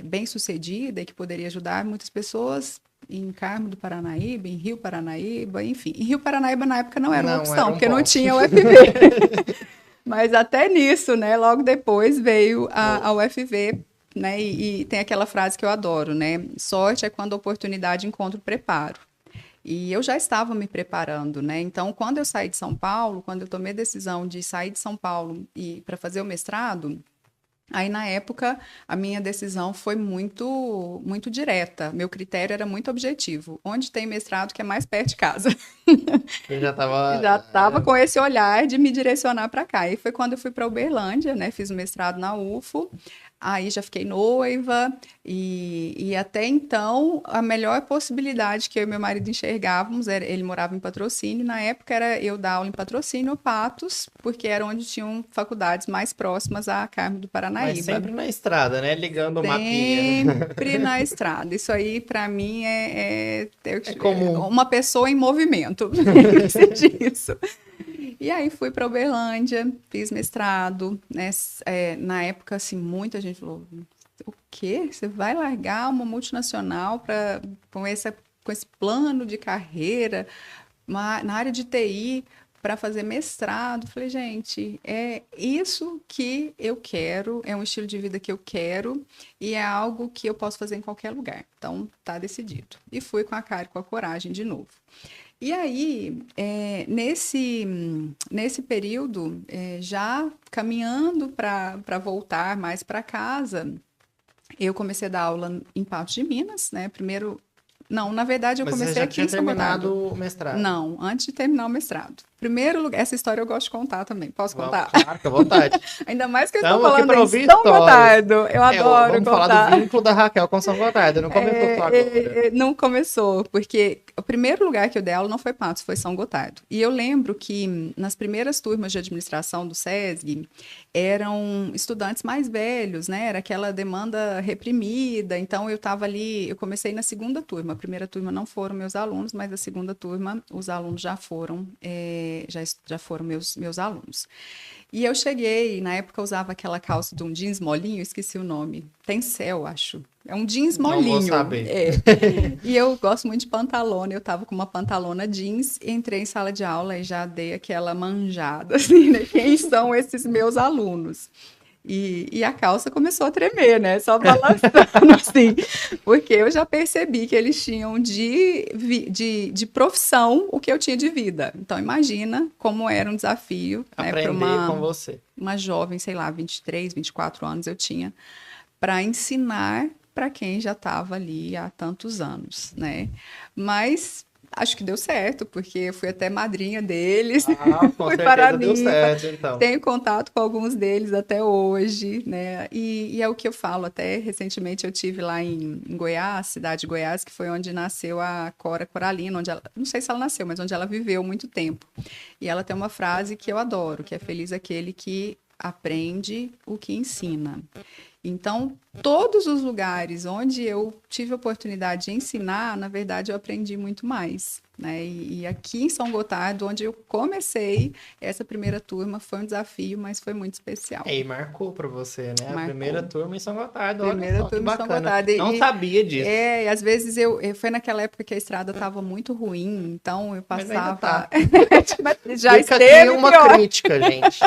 bem-sucedida e que poderia ajudar muitas pessoas em Carmo do Paranaíba, em Rio Paranaíba, enfim. Em Rio Paranaíba, na época, não era uma opção, era um porque não ponto. tinha UFV. Mas até nisso, né? Logo depois veio a UFV, né? E tem aquela frase que eu adoro, né? Sorte é quando a oportunidade encontra o preparo. E eu já estava me preparando, né? Então, quando eu saí de São Paulo, quando eu tomei a decisão de sair de São Paulo e para fazer o mestrado, aí na época a minha decisão foi muito direta. Meu critério era muito objetivo. Onde tem mestrado que é mais perto de casa. Eu já tava. Já estava com esse olhar de me direcionar para cá. E foi quando eu fui para Uberlândia, né? Fiz o mestrado na UFO. Aí já fiquei noiva e até então a melhor possibilidade que eu e meu marido enxergávamos era ele morava em Patrocínio, na época era eu dar aula em Patrocínio ou Patos, porque era onde tinham faculdades mais próximas a Carmo do Paranaíba. Mas sempre na estrada, né? Ligando o mapinha. Sempre na estrada. Isso aí para mim é comum. uma pessoa em movimento. Disso. E aí fui para Uberlândia, fiz mestrado, né? Na época, assim, muita gente falou, o quê? Você vai largar uma multinacional com esse plano de carreira na área de TI para fazer mestrado? Falei, gente, é isso que eu quero, é um estilo de vida que eu quero e é algo que eu posso fazer em qualquer lugar. Então, tá decidido. E fui com a cara e com a coragem de novo. E aí, nesse período, já caminhando para voltar mais para casa, eu comecei a dar aula em Patos de Minas, né? Primeiro, não, na verdade, eu comecei aqui em São Gotardo. Mas você já tinha terminado o mestrado? Não, antes de terminar o mestrado. Primeiro lugar, essa história eu gosto de contar também. Posso contar? Claro, fica à vontade. Ainda mais que eu Estamos estou falando em São Gotardo. Eu adoro vamos contar. falar do vínculo da Raquel com São Gotardo. Não começou só agora. Não começou, porque o primeiro lugar que eu dei aula não foi Patos, foi São Gotardo. E eu lembro que nas primeiras turmas de administração do SESG, eram estudantes mais velhos, né? Era aquela demanda reprimida. Então, eu estava ali, eu comecei na segunda turma. A primeira turma não foram meus alunos, mas a segunda turma, os alunos já foram, já foram meus alunos. E eu cheguei, na época eu usava aquela calça de um jeans molinho, esqueci o nome. Tencel, acho. É um jeans molinho. Não vou saber. E eu gosto muito de pantalona. Eu tava com uma pantalona jeans, entrei em sala de aula e já dei aquela manjada, assim, né? Quem são esses meus alunos? E a calça começou a tremer, né? Só balançando, assim. Porque eu já percebi que eles tinham de profissão o que eu tinha de vida. Então, imagina como era um desafio, né, aprender com você. Uma jovem, sei lá, 23, 24 anos eu tinha, para ensinar para quem já estava ali há tantos anos, né? Mas acho que deu certo, porque eu fui até madrinha deles. Com certeza deu certo, então. Tenho contato com alguns deles até hoje, né? E é o que eu falo, até recentemente eu tive lá em Goiás, cidade de Goiás, que foi onde nasceu a Cora Coralina, onde ela, não sei se ela nasceu, mas onde ela viveu muito tempo. E ela tem uma frase que eu adoro, que é feliz aquele que aprende o que ensina. Então, todos os lugares onde eu tive a oportunidade de ensinar, na verdade, eu aprendi muito mais, né? E aqui em São Gotardo, onde eu comecei essa primeira turma, foi um desafio, mas foi muito especial. E marcou para você, né? Marcou. A primeira turma em São Gotardo. Primeira turma em São Gotardo. Não sabia disso. E às vezes foi naquela época que a estrada estava muito ruim, então eu passava... Mas já esteve aqui uma pior. Crítica, gente.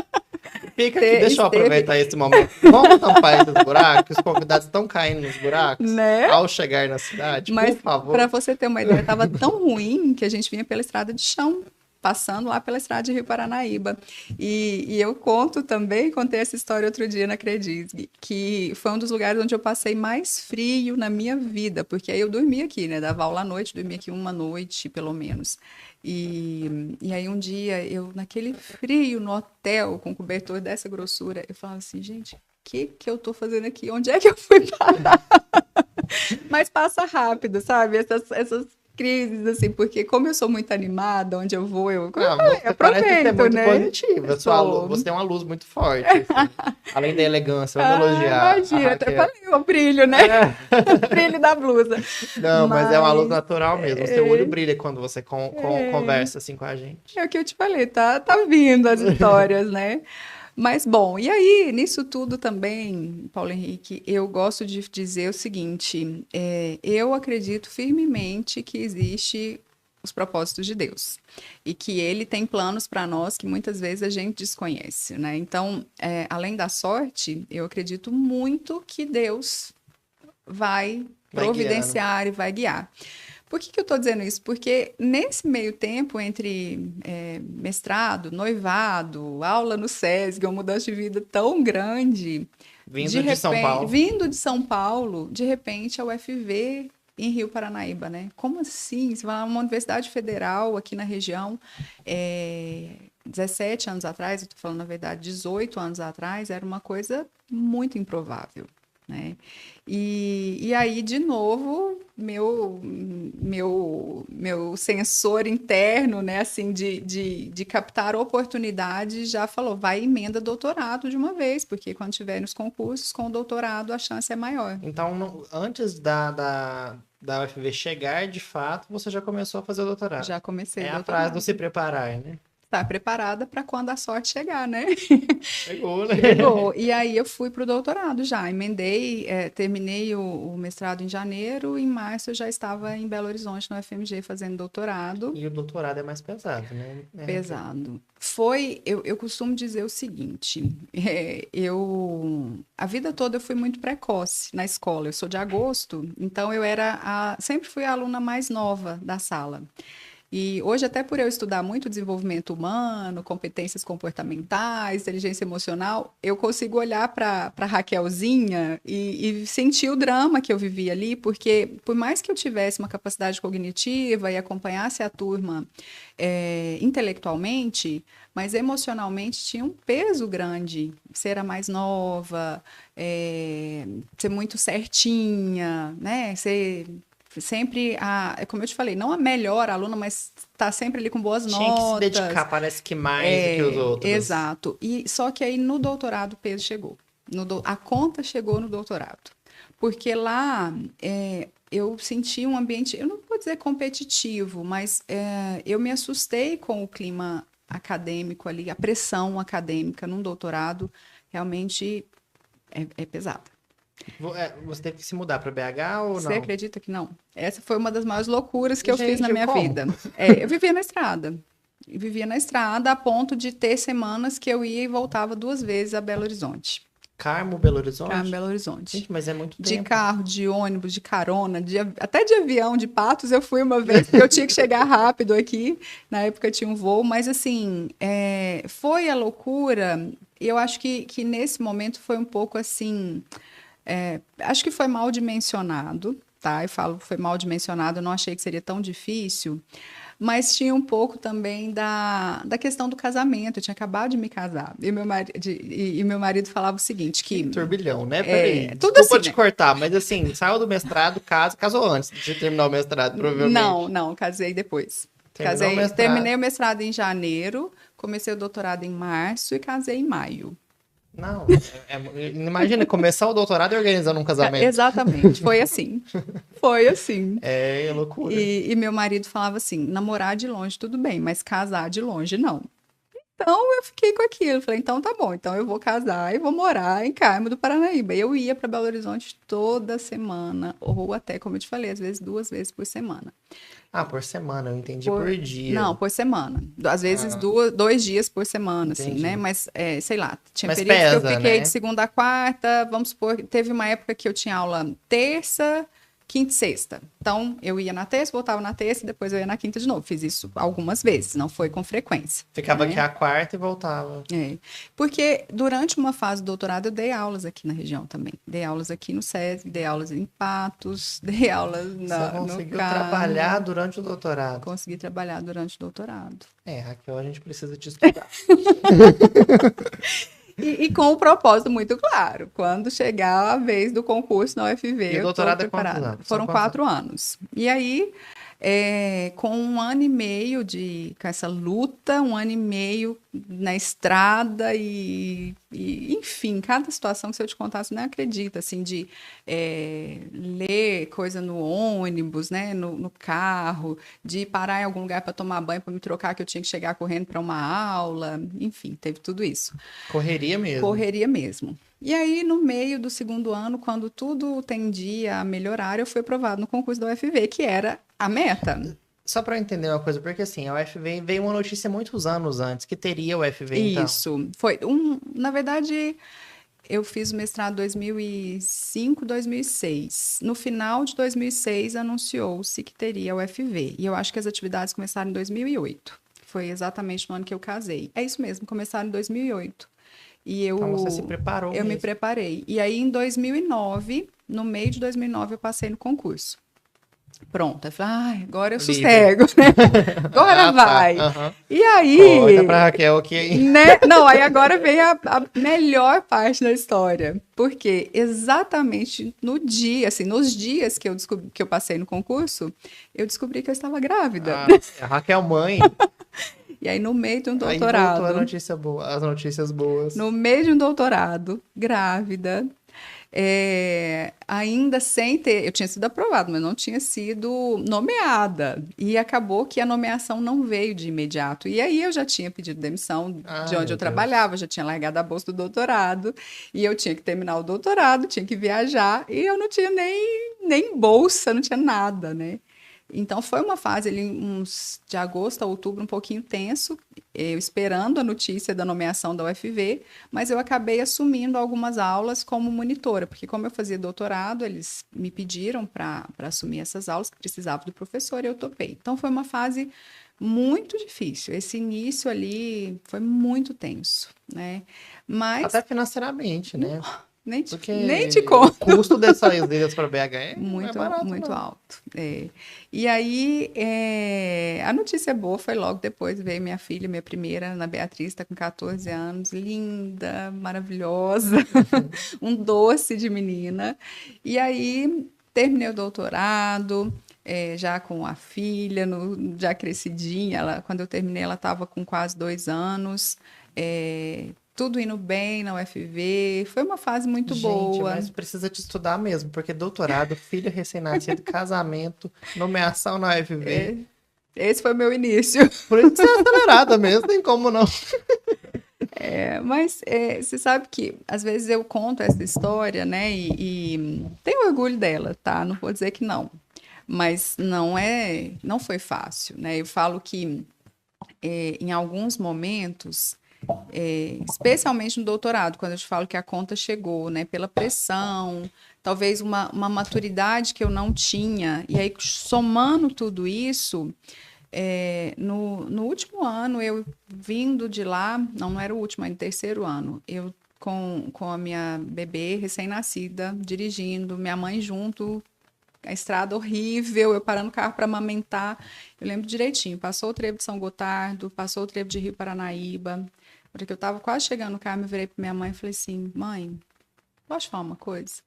Fica aqui, deixa eu aproveitar esse momento. Vamos tampar esses buracos? Os convidados estão caindo nos buracos, né? Ao chegar na cidade, mas, por favor. Para você ter uma ideia, estava tão ruim que a gente vinha pela estrada de chão, passando lá pela estrada de Rio Paranaíba. E eu contei essa história outro dia na Credisg, que foi um dos lugares onde eu passei mais frio na minha vida, porque aí eu dormia aqui, né? Dava aula à noite, dormia aqui uma noite, pelo menos. E aí um dia, eu naquele frio no hotel, com cobertor dessa grossura, eu falava assim, gente, o que eu tô fazendo aqui? Onde é que eu fui parar? Mas passa rápido, sabe? Essas crises, assim, porque como eu sou muito animada, onde eu vou, eu aproveito, parece ser muito né? positiva. Você tem uma luz muito forte, assim. Além da elegância, vamos elogiar. Imagina, até falei o brilho, né? O brilho da blusa. Não, mas é uma luz natural mesmo. O seu olho brilha quando você conversa assim com a gente. É o que eu te falei, tá vindo as histórias, né? Mas, bom, e aí, nisso tudo também, Paulo Henrique, eu gosto de dizer o seguinte, eu acredito firmemente que existe os propósitos de Deus e que Ele tem planos para nós que muitas vezes a gente desconhece, né? Então, além da sorte, eu acredito muito que Deus vai providenciar e vai guiar. Por que eu estou dizendo isso? Porque nesse meio tempo, entre mestrado, noivado, aula no SESC, uma mudança de vida tão grande, vindo de São Paulo, de repente a UFV em Rio Paranaíba, né? Como assim? Você vai uma universidade federal aqui na região, 17 anos atrás, eu estou falando na verdade 18 anos atrás, era uma coisa muito improvável. Né? E aí, de novo, meu sensor interno, né, assim, de captar oportunidade já falou, vai emenda doutorado de uma vez, porque quando tiver nos concursos com o doutorado, a chance é maior. Então, antes da UFV chegar, de fato, você já começou a fazer o doutorado? Já comecei. É a frase do se preparar, né? Tá preparada para quando a sorte chegar, né? Chegou, né? Chegou. E aí eu fui para o doutorado já. Emendei, terminei o mestrado em janeiro, em março eu já estava em Belo Horizonte, no FMG, fazendo doutorado. E o doutorado é mais pesado, né? Pesado. Eu costumo dizer o seguinte, a vida toda eu fui muito precoce na escola. Eu sou de agosto, então eu sempre fui a aluna mais nova da sala. E hoje, até por eu estudar muito desenvolvimento humano, competências comportamentais, inteligência emocional, eu consigo olhar para a Raquelzinha e sentir o drama que eu vivi ali, porque por mais que eu tivesse uma capacidade cognitiva e acompanhasse a turma intelectualmente, mas emocionalmente tinha um peso grande. Ser a mais nova, ser muito certinha, né? Ser... sempre, como eu te falei, não a melhor aluna, mas está sempre ali com boas notas. Tinha que se dedicar, parece que mais do que os outros. Exato. Só que aí no doutorado o peso chegou. A conta chegou no doutorado. Porque lá eu senti um ambiente, eu não vou dizer competitivo, mas eu me assustei com o clima acadêmico ali, a pressão acadêmica num doutorado realmente é pesada. Você teve que se mudar para BH ou não? Você acredita que não? Essa foi uma das maiores loucuras que eu fiz na minha vida. Eu vivia na estrada. Vivia na estrada a ponto de ter semanas que eu ia e voltava 2 vezes a Belo Horizonte. Carmo, Belo Horizonte? Carmo, Belo Horizonte. Gente, mas é muito tempo. De carro, de ônibus, de carona, até de avião, de Patos, eu fui uma vez, porque eu tinha que chegar rápido aqui. Na época tinha um voo, mas assim, foi a loucura. Eu acho que nesse momento foi um pouco assim... acho que foi mal dimensionado, tá? Eu falo foi mal dimensionado, eu não achei que seria tão difícil, mas tinha um pouco também da questão do casamento. Eu tinha acabado de me casar e meu marido falava o seguinte, que turbilhão, né? Peraí, tudo desculpa assim, te cortar, mas assim, saiu do mestrado, casou antes de terminar o mestrado, provavelmente. Não, casei depois. Terminei o mestrado em janeiro, comecei o doutorado em março e casei em maio. Não, imagina começar o doutorado e organizando um casamento. Exatamente, foi assim. Foi assim. É loucura. E meu marido falava assim, namorar de longe tudo bem, mas casar de longe não. Então eu fiquei com aquilo, falei, então tá bom, então eu vou casar e vou morar em Carmo do Paranaíba. Eu ia para Belo Horizonte toda semana, ou até, como eu te falei, às vezes 2 vezes por semana. Ah, por semana, eu entendi por dia. Não, por semana. Às vezes 2 dias por semana, entendi. Assim, né? Mas, sei lá, tinha períodos que eu fiquei, né? De segunda a quarta, vamos supor, teve uma época que eu tinha aula terça, quinta e sexta. Então, eu ia na terça, voltava na terça, depois eu ia na quinta de novo. Fiz isso algumas vezes, não foi com frequência. Ficava aqui a quarta e voltava. Porque durante uma fase do doutorado eu dei aulas aqui na região também. Dei aulas aqui no SESC, dei aulas em Patos, dei aulas no Carmo. Você conseguiu trabalhar durante o doutorado? Consegui trabalhar durante o doutorado. Raquel, a gente precisa te estudar. E com um propósito muito claro. Quando chegar a vez do concurso na UFV, e o doutorado é quantos anos? Foram 4 anos. E aí, com 1 ano e meio com essa luta, 1 ano e meio na estrada enfim, cada situação que se eu te contasse, você não acredita, assim, de ler coisa no ônibus, né, no carro, de parar em algum lugar para tomar banho, para me trocar, que eu tinha que chegar correndo para uma aula, enfim, teve tudo isso. Correria mesmo. Correria mesmo. E aí, no meio do segundo ano, quando tudo tendia a melhorar, eu fui aprovado no concurso da UFV, que era a meta. Só para eu entender uma coisa, porque assim, a UFV veio uma notícia muitos anos antes que teria o UFV, então. Isso. Na verdade, eu fiz o mestrado em 2005, 2006. No final de 2006, anunciou-se que teria o UFV. E eu acho que as atividades começaram em 2008. Foi exatamente no ano que eu casei. É isso mesmo, começaram em 2008. Então você se preparou Eu mesmo. me preparei. E aí, em 2009, no meio de 2009, eu passei no concurso. Pronto. Eu falei, agora eu sossego, né? Agora vai. Uhum. E aí... Conta pra Raquel aqui. Né? Não, aí agora vem a melhor parte da história. Porque exatamente no dia, assim, nos dias que eu passei no concurso, eu descobri que eu estava grávida. A Raquel mãe. E aí, no meio de um doutorado... Aí voltou as notícias boas. No meio de um doutorado, grávida, ainda sem ter... Eu tinha sido aprovada, mas não tinha sido nomeada. E acabou que a nomeação não veio de imediato. E aí eu já tinha pedido demissão de onde eu trabalhava, já tinha largado a bolsa do doutorado. E eu tinha que terminar o doutorado, tinha que viajar. E eu não tinha nem bolsa, não tinha nada, né? Então, foi uma fase ali, de agosto a outubro, um pouquinho tenso, eu esperando a notícia da nomeação da UFV, mas eu acabei assumindo algumas aulas como monitora, porque como eu fazia doutorado, eles me pediram para assumir essas aulas, que precisava do professor, e eu topei. Então, foi uma fase muito difícil. Esse início ali foi muito tenso, né? Mas... Até financeiramente, né? Nem te conto. O custo dessas idas para BH é muito, barato, muito alto. E aí, a notícia boa foi logo depois, veio minha filha, minha primeira, Ana Beatriz, está com 14 anos, linda, maravilhosa, um doce de menina. E aí, terminei o doutorado, já com a filha, já crescidinha. Quando eu terminei, ela estava com quase 2 anos. Tudo indo bem na UFV, foi uma fase muito boa. Mas precisa te estudar mesmo, porque doutorado, filho recém-nascido, casamento, nomeação na UFV. Esse foi o meu início. Por isso que você é acelerada mesmo, tem como não. Mas você sabe que às vezes eu conto essa história, né? E tenho orgulho dela, tá? Não vou dizer que não. Mas não foi fácil, né? Eu falo que em alguns momentos... especialmente no doutorado, quando eu te falo que a conta chegou, né, pela pressão, talvez uma maturidade que eu não tinha, e aí somando tudo isso, no último ano, eu vindo de lá, não era o último, era o terceiro ano, eu com a minha bebê recém-nascida, dirigindo, minha mãe junto, a estrada horrível, eu parando o carro para amamentar, eu lembro direitinho, passou o trevo de São Gotardo, passou o trevo de Rio Paranaíba, porque eu estava quase chegando no carro, eu virei para minha mãe e falei assim, mãe, posso falar uma coisa?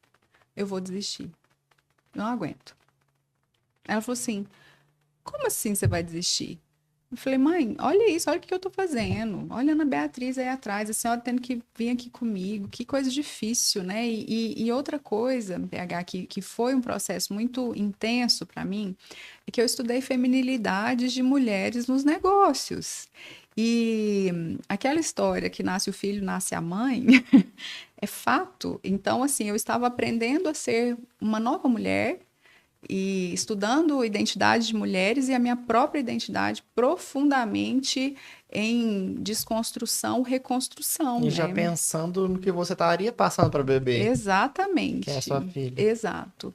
Eu vou desistir. Não aguento. Ela falou assim, como assim você vai desistir? Eu falei, mãe, olha isso, olha o que eu estou fazendo. Olha a Ana Beatriz aí atrás, a senhora tendo que vir aqui comigo. Que coisa difícil, né? E outra coisa, PH, que foi um processo muito intenso para mim, é que eu estudei feminilidades de mulheres nos negócios. E aquela história que nasce o filho, nasce a mãe, é fato. Então, assim, eu estava aprendendo a ser uma nova mulher e estudando identidade de mulheres e a minha própria identidade profundamente em desconstrução, reconstrução. E já pensando no que você estaria passando para o bebê. Exatamente. Que é a sua filha. Exato.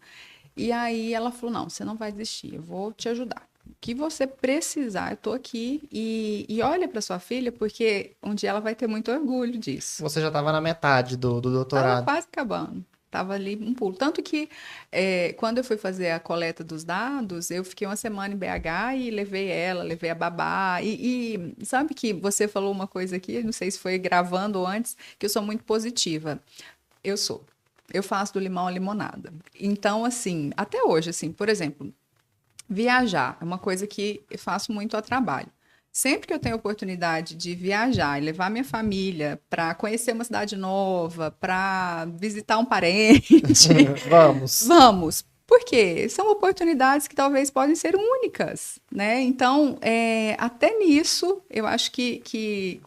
E aí ela falou, não, você não vai desistir, eu vou te ajudar. O que você precisar, eu tô aqui e olha para sua filha, porque um dia ela vai ter muito orgulho disso. Você já estava na metade do doutorado. Estava quase acabando. Estava ali um pulo. Tanto que quando eu fui fazer a coleta dos dados, eu fiquei uma semana em BH e levei a babá. E sabe que você falou uma coisa aqui, não sei se foi gravando ou antes, que eu sou muito positiva. Eu sou. Eu faço do limão a limonada. Então, assim, até hoje, assim, por exemplo, Viajar é uma coisa que eu faço muito a trabalho. Sempre que eu tenho oportunidade de viajar e levar minha família para conhecer uma cidade nova, para visitar um parente, Vamos. vamos. Por quê? São oportunidades que talvez podem ser únicas, né? Então, até nisso, eu acho que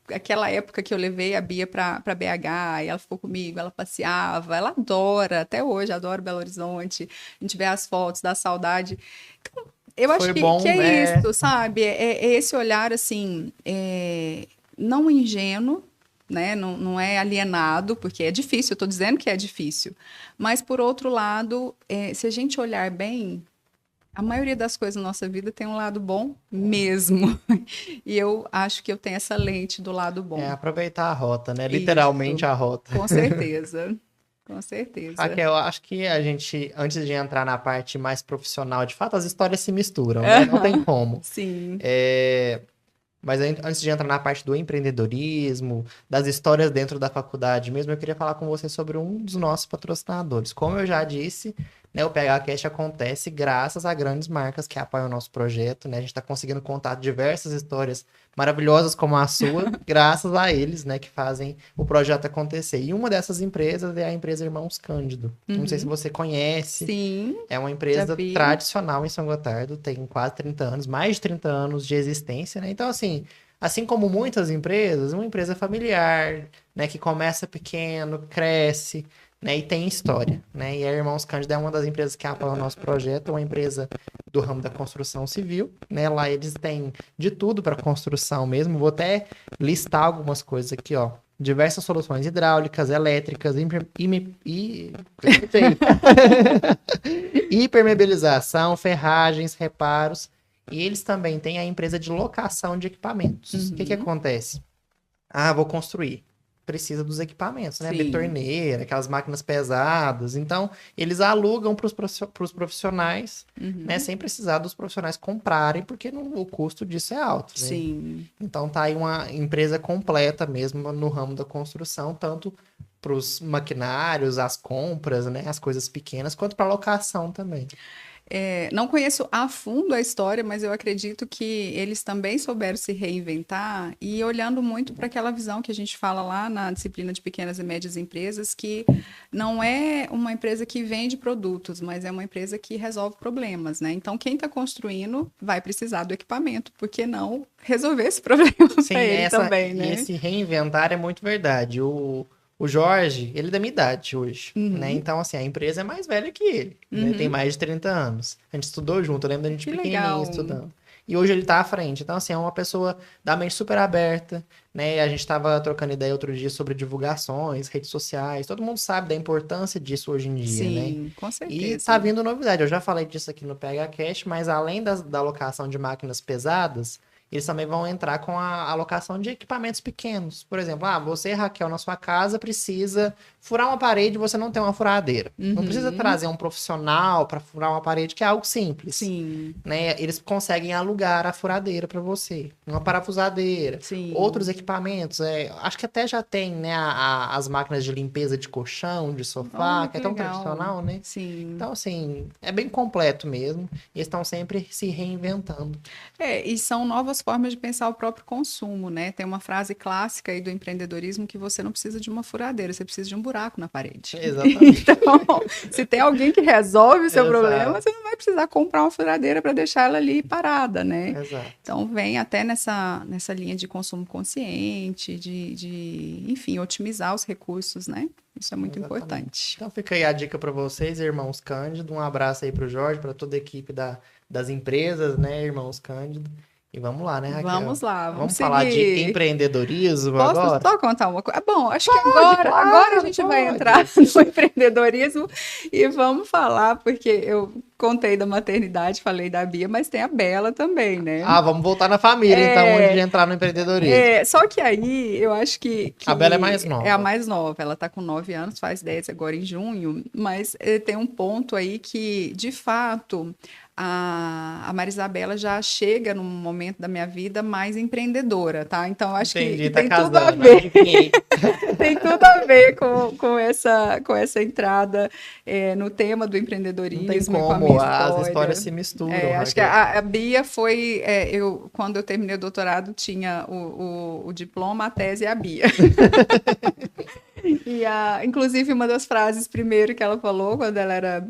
aquela época que eu levei a Bia para BH, e ela ficou comigo, ela passeava, ela adora, até hoje, adora Belo Horizonte, a gente vê as fotos, dá saudade. Então, eu acho Foi bom, que é né? isso, sabe? É esse olhar, assim, não ingênuo, né? Não é alienado, porque é difícil, eu estou dizendo que é difícil. Mas, por outro lado, se a gente olhar bem, a maioria das coisas na nossa vida tem um lado bom mesmo. E eu acho que eu tenho essa lente do lado É bom. aproveitar a rota, né? Literalmente Isso, a rota. com certeza. Com certeza. Raquel, eu acho que a gente, antes de entrar na parte mais profissional, de fato as histórias se misturam, né? Não tem como. Sim. Mas antes de entrar na parte do empreendedorismo, das histórias dentro da faculdade mesmo, eu queria falar com você sobre um dos nossos patrocinadores. Como eu já disse, né, o PHCast acontece graças a grandes marcas que apoiam o nosso projeto, né? A gente está conseguindo contar diversas histórias maravilhosas como a sua, graças a eles, né, que fazem o projeto acontecer. E uma dessas empresas é a empresa Irmãos Cândido. Não sei se você conhece. Sim, É uma já empresa vi. tradicional em São Gotardo, tem quase 30 anos, mais de 30 anos de existência, né? Então, assim como muitas empresas, uma empresa familiar, né, que começa pequeno, cresce, né, e tem história, né? E a Irmãos Cândido é uma das empresas que apoia o nosso projeto, uma empresa do ramo da construção civil, né? Lá eles têm de tudo para construção mesmo. Vou até listar algumas coisas aqui, ó. Diversas soluções hidráulicas, elétricas, perfeito. Hipermeabilização, ferragens, reparos. E eles também têm a empresa de locação de equipamentos. O que acontece? Ah, vou construir. Precisa dos equipamentos, né? Sim. Betoneira, aquelas máquinas pesadas. Então, eles alugam para os profissionais, né? Sem precisar dos profissionais comprarem, porque o custo disso é alto, né? Sim. Então, tá aí uma empresa completa mesmo no ramo da construção, tanto para os maquinários, as compras, né? As coisas pequenas, quanto para locação também. Não conheço a fundo a história, mas eu acredito que eles também souberam se reinventar e olhando muito para aquela visão que a gente fala lá na disciplina de pequenas e médias empresas, que não é uma empresa que vende produtos, mas é uma empresa que resolve problemas, né? Então, quem está construindo vai precisar do equipamento, por que não resolver esse problema para ele também, né? E esse reinventar é muito verdade. O Jorge, ele é da minha idade hoje, né? Então, assim, a empresa é mais velha que ele, né? Tem mais de 30 anos. A gente estudou junto, eu lembro da gente Que pequenininho legal. estudando. E hoje ele tá à frente. Então, assim, é uma pessoa da mente super aberta, né? A gente tava trocando ideia outro dia sobre divulgações, redes sociais. Todo mundo sabe da importância disso hoje em dia, né? Sim, com certeza. E tá vindo novidade. Eu já falei disso aqui no PHCast, mas além da alocação de máquinas pesadas, eles também vão entrar com a alocação de equipamentos pequenos. Por exemplo, você, Raquel, na sua casa precisa furar uma parede e você não tem uma furadeira. Não precisa trazer um profissional para furar uma parede, que é algo simples. Sim. Né? Eles conseguem alugar a furadeira para você, uma parafusadeira, Sim. outros equipamentos. Acho que até já tem, né, as máquinas de limpeza de colchão, de sofá, que é tão legal. tradicional, né? Sim. Então, assim, é bem completo mesmo. E eles estão sempre se reinventando. E são novas formas de pensar o próprio consumo, né? Tem uma frase clássica aí do empreendedorismo que você não precisa de uma furadeira, você precisa de um buraco na parede. Exatamente. Então, se tem alguém que resolve o seu Exato. problema, você não vai precisar comprar uma furadeira para deixar ela ali parada, né? Exato. Então, vem até nessa linha de consumo consciente, enfim, otimizar os recursos, né? Isso é muito importante. Então fica aí a dica para vocês, Irmãos Cândido. Um abraço aí para o Jorge, para toda a equipe das empresas, né, Irmãos Cândido. E vamos lá, né, Raquel? Vamos lá, vamos falar de seguir. Empreendedorismo Posso agora? só contar uma coisa? Bom, acho que agora a gente vai entrar no empreendedorismo e vamos falar, porque eu contei da maternidade, falei da Bia, mas tem a Bela também, né? Vamos voltar na família, então, antes de entrar no empreendedorismo. Só que aí, eu acho que a Bela é mais nova. É a mais nova, ela tá com 9 anos, faz 10 agora em junho, mas tem um ponto aí que, de fato, a Maria Isabela já chega num momento da minha vida mais empreendedora, tá? Então, eu acho Entendi, que tá tem tudo a casando. ver. Adivinhei. Tem tudo a ver com essa entrada no tema do Não tem empreendedorismo e com a minha como, as histórias história. se misturam, Acho que Raquel. a Bia foi, quando eu terminei o doutorado, tinha o diploma, a tese e a Bia. E inclusive, uma das frases primeiro que ela falou quando ela era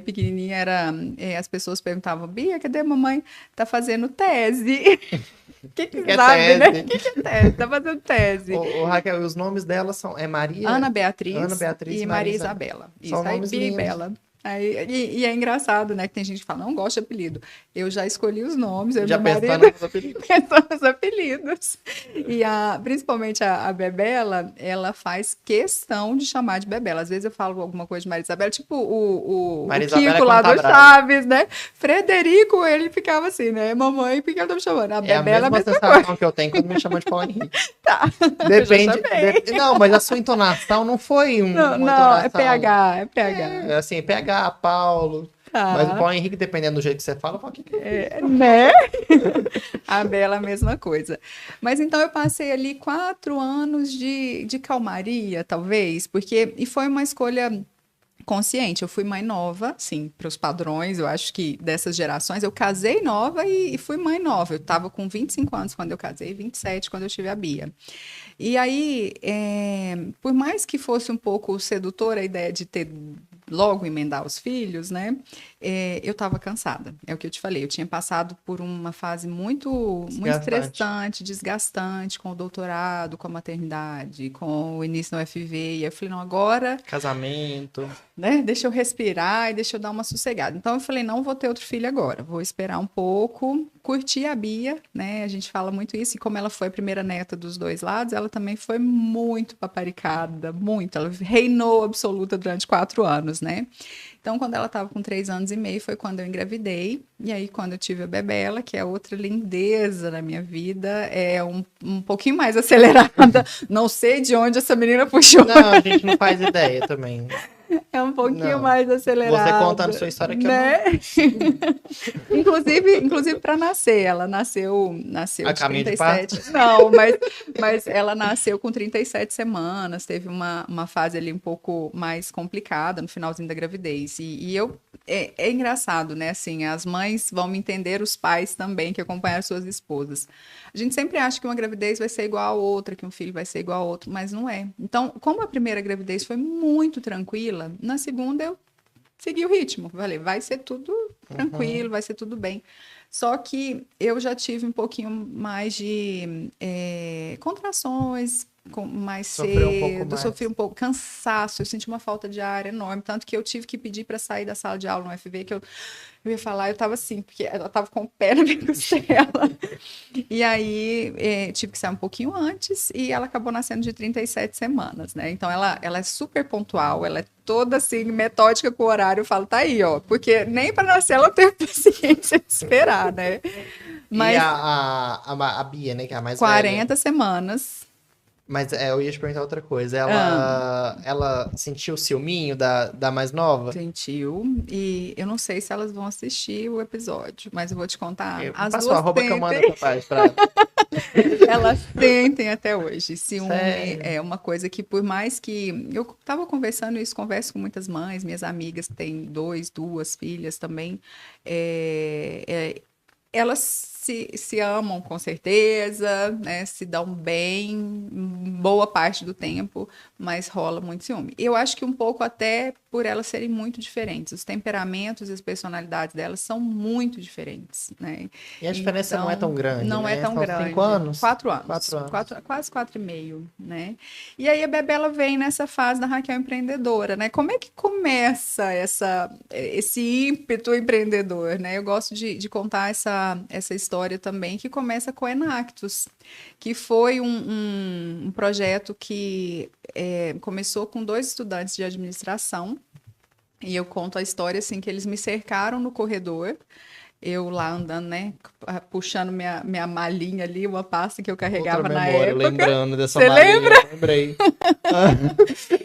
pequenininha era as pessoas perguntavam, Bia, cadê a mamãe? Tá fazendo tese. O que É sabe, né? O tese. que é tese? Tá fazendo tese. Raquel, os nomes delas são Ana Maria, Ana Beatriz Beatriz e e Maria Maria Isabela. São Isso aí, nomes Bia e lindos. Bela. E é engraçado, né? Que tem gente que fala, não gosta de apelido. Eu já escolhi os nomes, eu e Já meu marido pensando nos apelidos. pensamos nos apelidos. E principalmente a Bebela, ela faz questão de chamar de Bebela. Às vezes eu falo alguma coisa de Maria Isabela, tipo o Maria Isabela Kiko é lá quando tá do brava. Chaves, né? Frederico, ele ficava assim, né? Mamãe, por que ela tá me chamando? A É a Bebela é a mesma mesma coisa. sensação que eu tenho quando me chamam de Paulo Henrique. Tá, eu já Depende. chamei. Não, mas a sua entonação não foi Não, uma não, é entonação. PH, é PH. É, assim, PH, Paulo. Mas o Tá. Paulo Henrique, dependendo do jeito que você fala, eu falo, o que que eu fiz? Né? A Bela, a mesma coisa. Mas então eu passei ali 4 anos de calmaria, talvez, e foi uma escolha consciente. Eu fui mãe nova, sim, para os padrões, eu acho que dessas gerações. Eu casei nova e fui mãe nova. Eu estava com 25 anos quando eu casei, 27 quando eu tive a Bia. E aí, por mais que fosse um pouco sedutora a ideia de ter logo emendar os filhos, né? Eu estava cansada. É o que eu te falei. Eu tinha passado por uma fase muito Desgastante. estressante, desgastante, com o doutorado, com a maternidade, com o início no UFV. E aí eu falei, não, agora, Casamento. né? Deixa eu respirar e deixa eu dar uma sossegada. Então eu falei, não vou ter outro filho agora. Vou esperar um pouco, curtir a Bia, né? A gente fala muito isso. E como ela foi a primeira neta dos dois lados, ela também foi muito paparicada, muito. Ela reinou absoluta durante 4 anos, né? Então, quando ela estava com 3 anos e meio, foi quando eu engravidei. E aí, quando eu tive a Bebela, que é outra lindeza na minha vida, é um pouquinho mais acelerada. Não sei de onde essa menina puxou. Não, a gente não faz ideia também. É um pouquinho Não. mais acelerada. Você contando sua história que né? Inclusive para nascer, ela nasceu A de caminho de 37. Não, mas ela nasceu com 37 semanas, teve uma fase ali um pouco mais complicada no finalzinho da gravidez. E eu é engraçado, né? Assim, as mães vão me entender, os pais também que acompanharam suas esposas. A gente sempre acha que uma gravidez vai ser igual a outra, que um filho vai ser igual a outro, mas não é. Então, como a primeira gravidez foi muito tranquila, na segunda eu segui o ritmo. Falei, vai ser tudo tranquilo, vai ser tudo bem. Só que eu já tive um pouquinho mais de contrações mais Sofreu um pouco cedo, mais. sofri um pouco cansaço, eu senti uma falta de ar enorme, tanto que eu tive que pedir para sair da sala de aula no UFV, que eu ia falar, eu tava assim, porque ela tava com o pé na minha costela. E aí tive que sair um pouquinho antes e ela acabou nascendo de 37 semanas, né? Então ela é super pontual, ela é toda assim, metódica com o horário. Eu falo, tá aí, ó, porque nem para nascer ela teve paciência de esperar, né? Mas E a Bia, né, que é a mais 40 velha. semanas. Mas eu ia te perguntar outra coisa. Ah. Ela sentiu o ciúminho da mais nova? Sentiu. E eu não sei se elas vão assistir o episódio, mas eu vou te contar. As Passa o duas arroba que eu mando sentem. essa parte pra ela. Elas sentem até hoje. Ciúme Sério? é uma coisa que, por mais que. Eu estava conversando isso, converso com muitas mães, minhas amigas que têm duas filhas também. Elas se amam com certeza, né? Se dão bem boa parte do tempo, mas rola muito ciúme. Eu acho que um pouco até por elas serem muito diferentes. Os temperamentos e as personalidades delas são muito diferentes, né? E a diferença não é tão grande, não né? é tão São grande. 5 anos? 4 anos. 4 anos. Quase 4,5, né? E aí a Bebela vem nessa fase da Raquel empreendedora, né? Como é que começa esse ímpeto empreendedor, né? Eu gosto de contar essa história também, que começa com a Enactus, que foi um projeto que começou com 2 estudantes de administração, e eu conto a história assim, que eles me cercaram no corredor, eu lá andando, né, puxando minha malinha ali, uma pasta que eu carregava Outra na memória, época. lembrando dessa Você malinha, lembra? eu lembrei.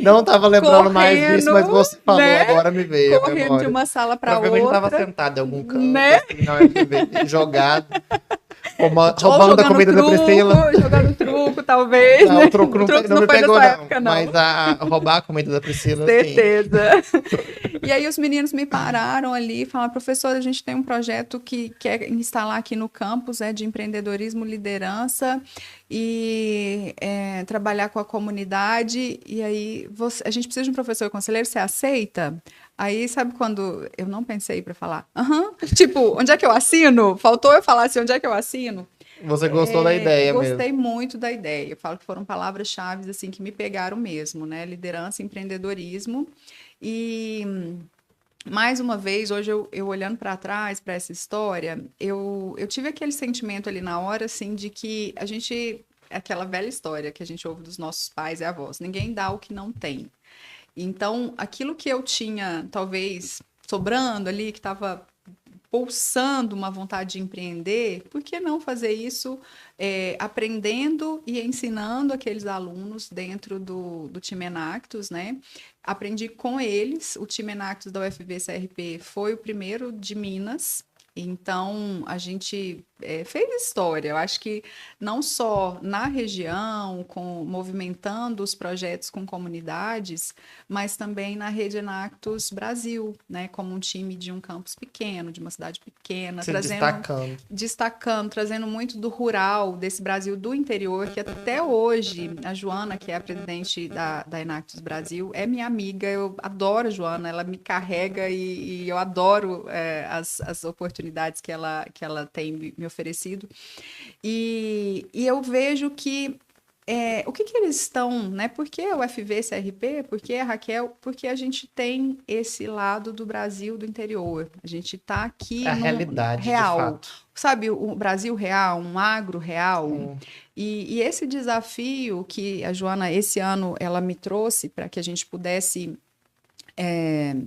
Não estava lembrando mais disso, Correndo, mas você falou, né? agora me veio a Correndo de memória. uma sala para Provavelmente estava outra, sentado em algum canto, né? assim, na UFV, jogado, Ou roubando a comida da Priscila. jogando truco, talvez, Não, né? o troco O não, truco não não me foi da pegou, sua não. época, não. Mas roubar a comida da Priscila, sim. Certeza. E aí os meninos me pararam ali e falaram, professora, a gente tem um projeto que quer instalar aqui no campus, de empreendedorismo, liderança e trabalhar com a comunidade. E aí a gente precisa de um professor conselheiro, você aceita? Aí, sabe quando eu não pensei para falar? Aham. Tipo, onde é que eu assino? Faltou eu falar assim, onde é que eu assino? Você gostou da ideia mesmo. Gostei muito da ideia. Eu falo que foram palavras-chave assim que me pegaram mesmo, né? Liderança, empreendedorismo. E mais uma vez, hoje eu olhando para trás, para essa história, eu tive aquele sentimento ali na hora, assim, de que a gente. Aquela velha história que a gente ouve dos nossos pais e avós: ninguém dá o que não tem. Então, aquilo que eu tinha, talvez, sobrando ali, que estava pulsando uma vontade de empreender, por que não fazer isso aprendendo e ensinando aqueles alunos dentro do time Enactus, né? Aprendi com eles, o time Enactus da UFV-CRP foi o primeiro de Minas, então a gente fez história. Eu acho que não só na região, movimentando os projetos com comunidades, mas também na Rede Enactus Brasil, né? Como um time de um campus pequeno, de uma cidade pequena, Se destacando, trazendo muito do rural, desse Brasil do interior, que até hoje, a Joana, que é a presidente da Enactus Brasil, é minha amiga, eu adoro a Joana, ela me carrega e eu adoro as oportunidades que ela tem me oferecido. E eu vejo que o que eles estão, né? Por que o UFV-CRP? Por que a Raquel? Porque a gente tem esse lado do Brasil do interior. A gente está aqui a no realidade, real. de fato. Sabe, o Brasil real, um agro real. E esse desafio que a Joana, esse ano, ela me trouxe para que a gente pudesse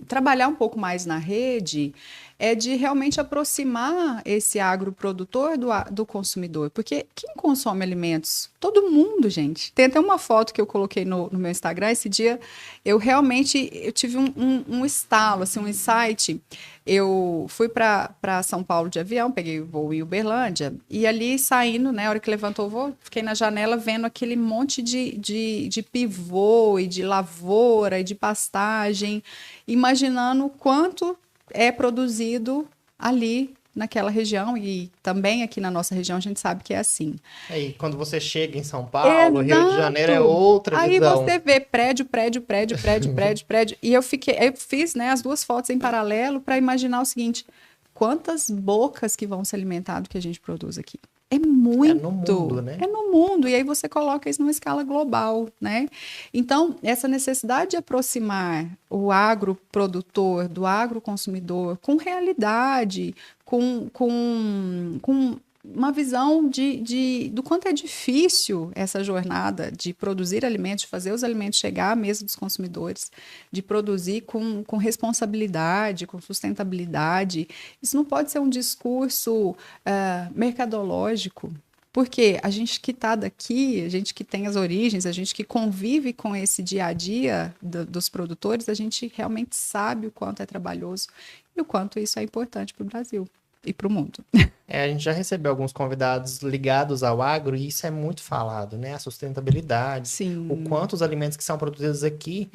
trabalhar um pouco mais na rede, é de realmente aproximar esse agroprodutor do consumidor. Porque quem consome alimentos? Todo mundo, gente. Tem até uma foto que eu coloquei no meu Instagram. Esse dia, eu tive um estalo, assim, um insight. Eu fui para São Paulo de avião, peguei o voo em Uberlândia, e ali saindo, né, a hora que levantou o voo, fiquei na janela vendo aquele monte de pivô e de lavoura e de pastagem, imaginando quanto é produzido ali naquela região, e também aqui na nossa região a gente sabe que é assim. Aí, quando você chega em São Paulo, Rio de Janeiro, é outra Aí visão. você vê prédio, e eu fiz, né, as duas fotos em paralelo para imaginar o seguinte: quantas bocas que vão se alimentar do que a gente produz aqui? É muito. É no mundo, né? É no mundo. E aí você coloca isso numa escala global, né? Então, essa necessidade de aproximar o agroprodutor do agroconsumidor com realidade, com uma visão do quanto é difícil essa jornada de produzir alimentos, de fazer os alimentos chegar à mesa dos consumidores, de produzir com responsabilidade, com sustentabilidade. Isso não pode ser um discurso mercadológico, porque a gente que está daqui, a gente que tem as origens, a gente que convive com esse dia a dia dos produtores, a gente realmente sabe o quanto é trabalhoso e o quanto isso é importante para o Brasil e para o mundo. A gente já recebeu alguns convidados ligados ao agro e isso é muito falado, né? A sustentabilidade, Sim. o quanto os alimentos que são produzidos aqui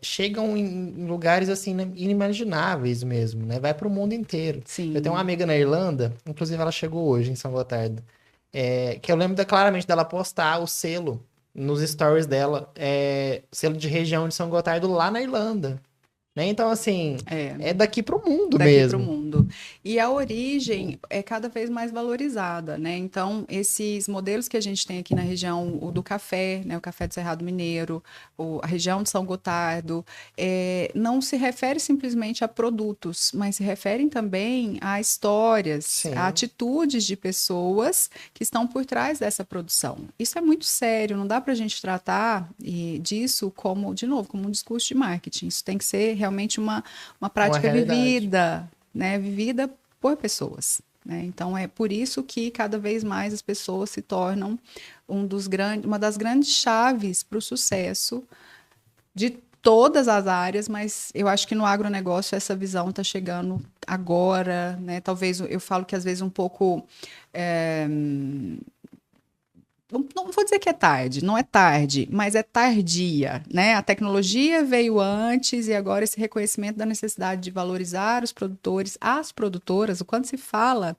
chegam em lugares assim inimagináveis mesmo, né? Vai para o mundo inteiro. Sim. Eu tenho uma amiga na Irlanda, inclusive ela chegou hoje em São Gotardo, que eu lembro claramente dela postar o selo nos stories dela, selo de região de São Gotardo lá na Irlanda. Né? Então, assim, é daqui para o mundo mesmo. Daqui para o mundo. E a origem é cada vez mais valorizada, né? Então, esses modelos que a gente tem aqui na região, o do café, né? O café do Cerrado Mineiro, a região de São Gotardo, não se refere simplesmente a produtos, mas se referem também a histórias, Sim. a atitudes de pessoas que estão por trás dessa produção. Isso é muito sério, não dá para a gente tratar disso como, de novo, como um discurso de marketing. Isso tem que ser realmente uma prática vivida, né? Vivida por pessoas, né? Então, é por isso que cada vez mais as pessoas se tornam uma das grandes chaves para o sucesso de todas as áreas, mas eu acho que no agronegócio essa visão está chegando agora, né? Talvez eu falo que às vezes um pouco não vou dizer que é tarde, não é tarde, mas é tardia, né? A tecnologia veio antes e agora esse reconhecimento da necessidade de valorizar os produtores, as produtoras, o quanto se fala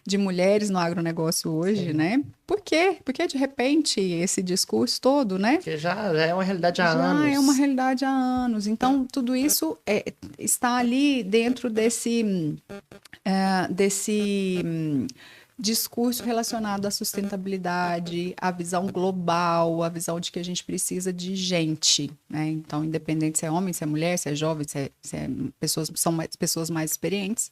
de mulheres no agronegócio hoje, né? Por quê? Porque de repente esse discurso todo, né? Porque já é uma realidade há anos. Já é uma realidade há anos. Então, tudo isso está ali dentro desse discurso relacionado à sustentabilidade, à visão global, à visão de que a gente precisa de gente, né? Então, independente se é homem, se é mulher, se é jovem, se é pessoas mais experientes,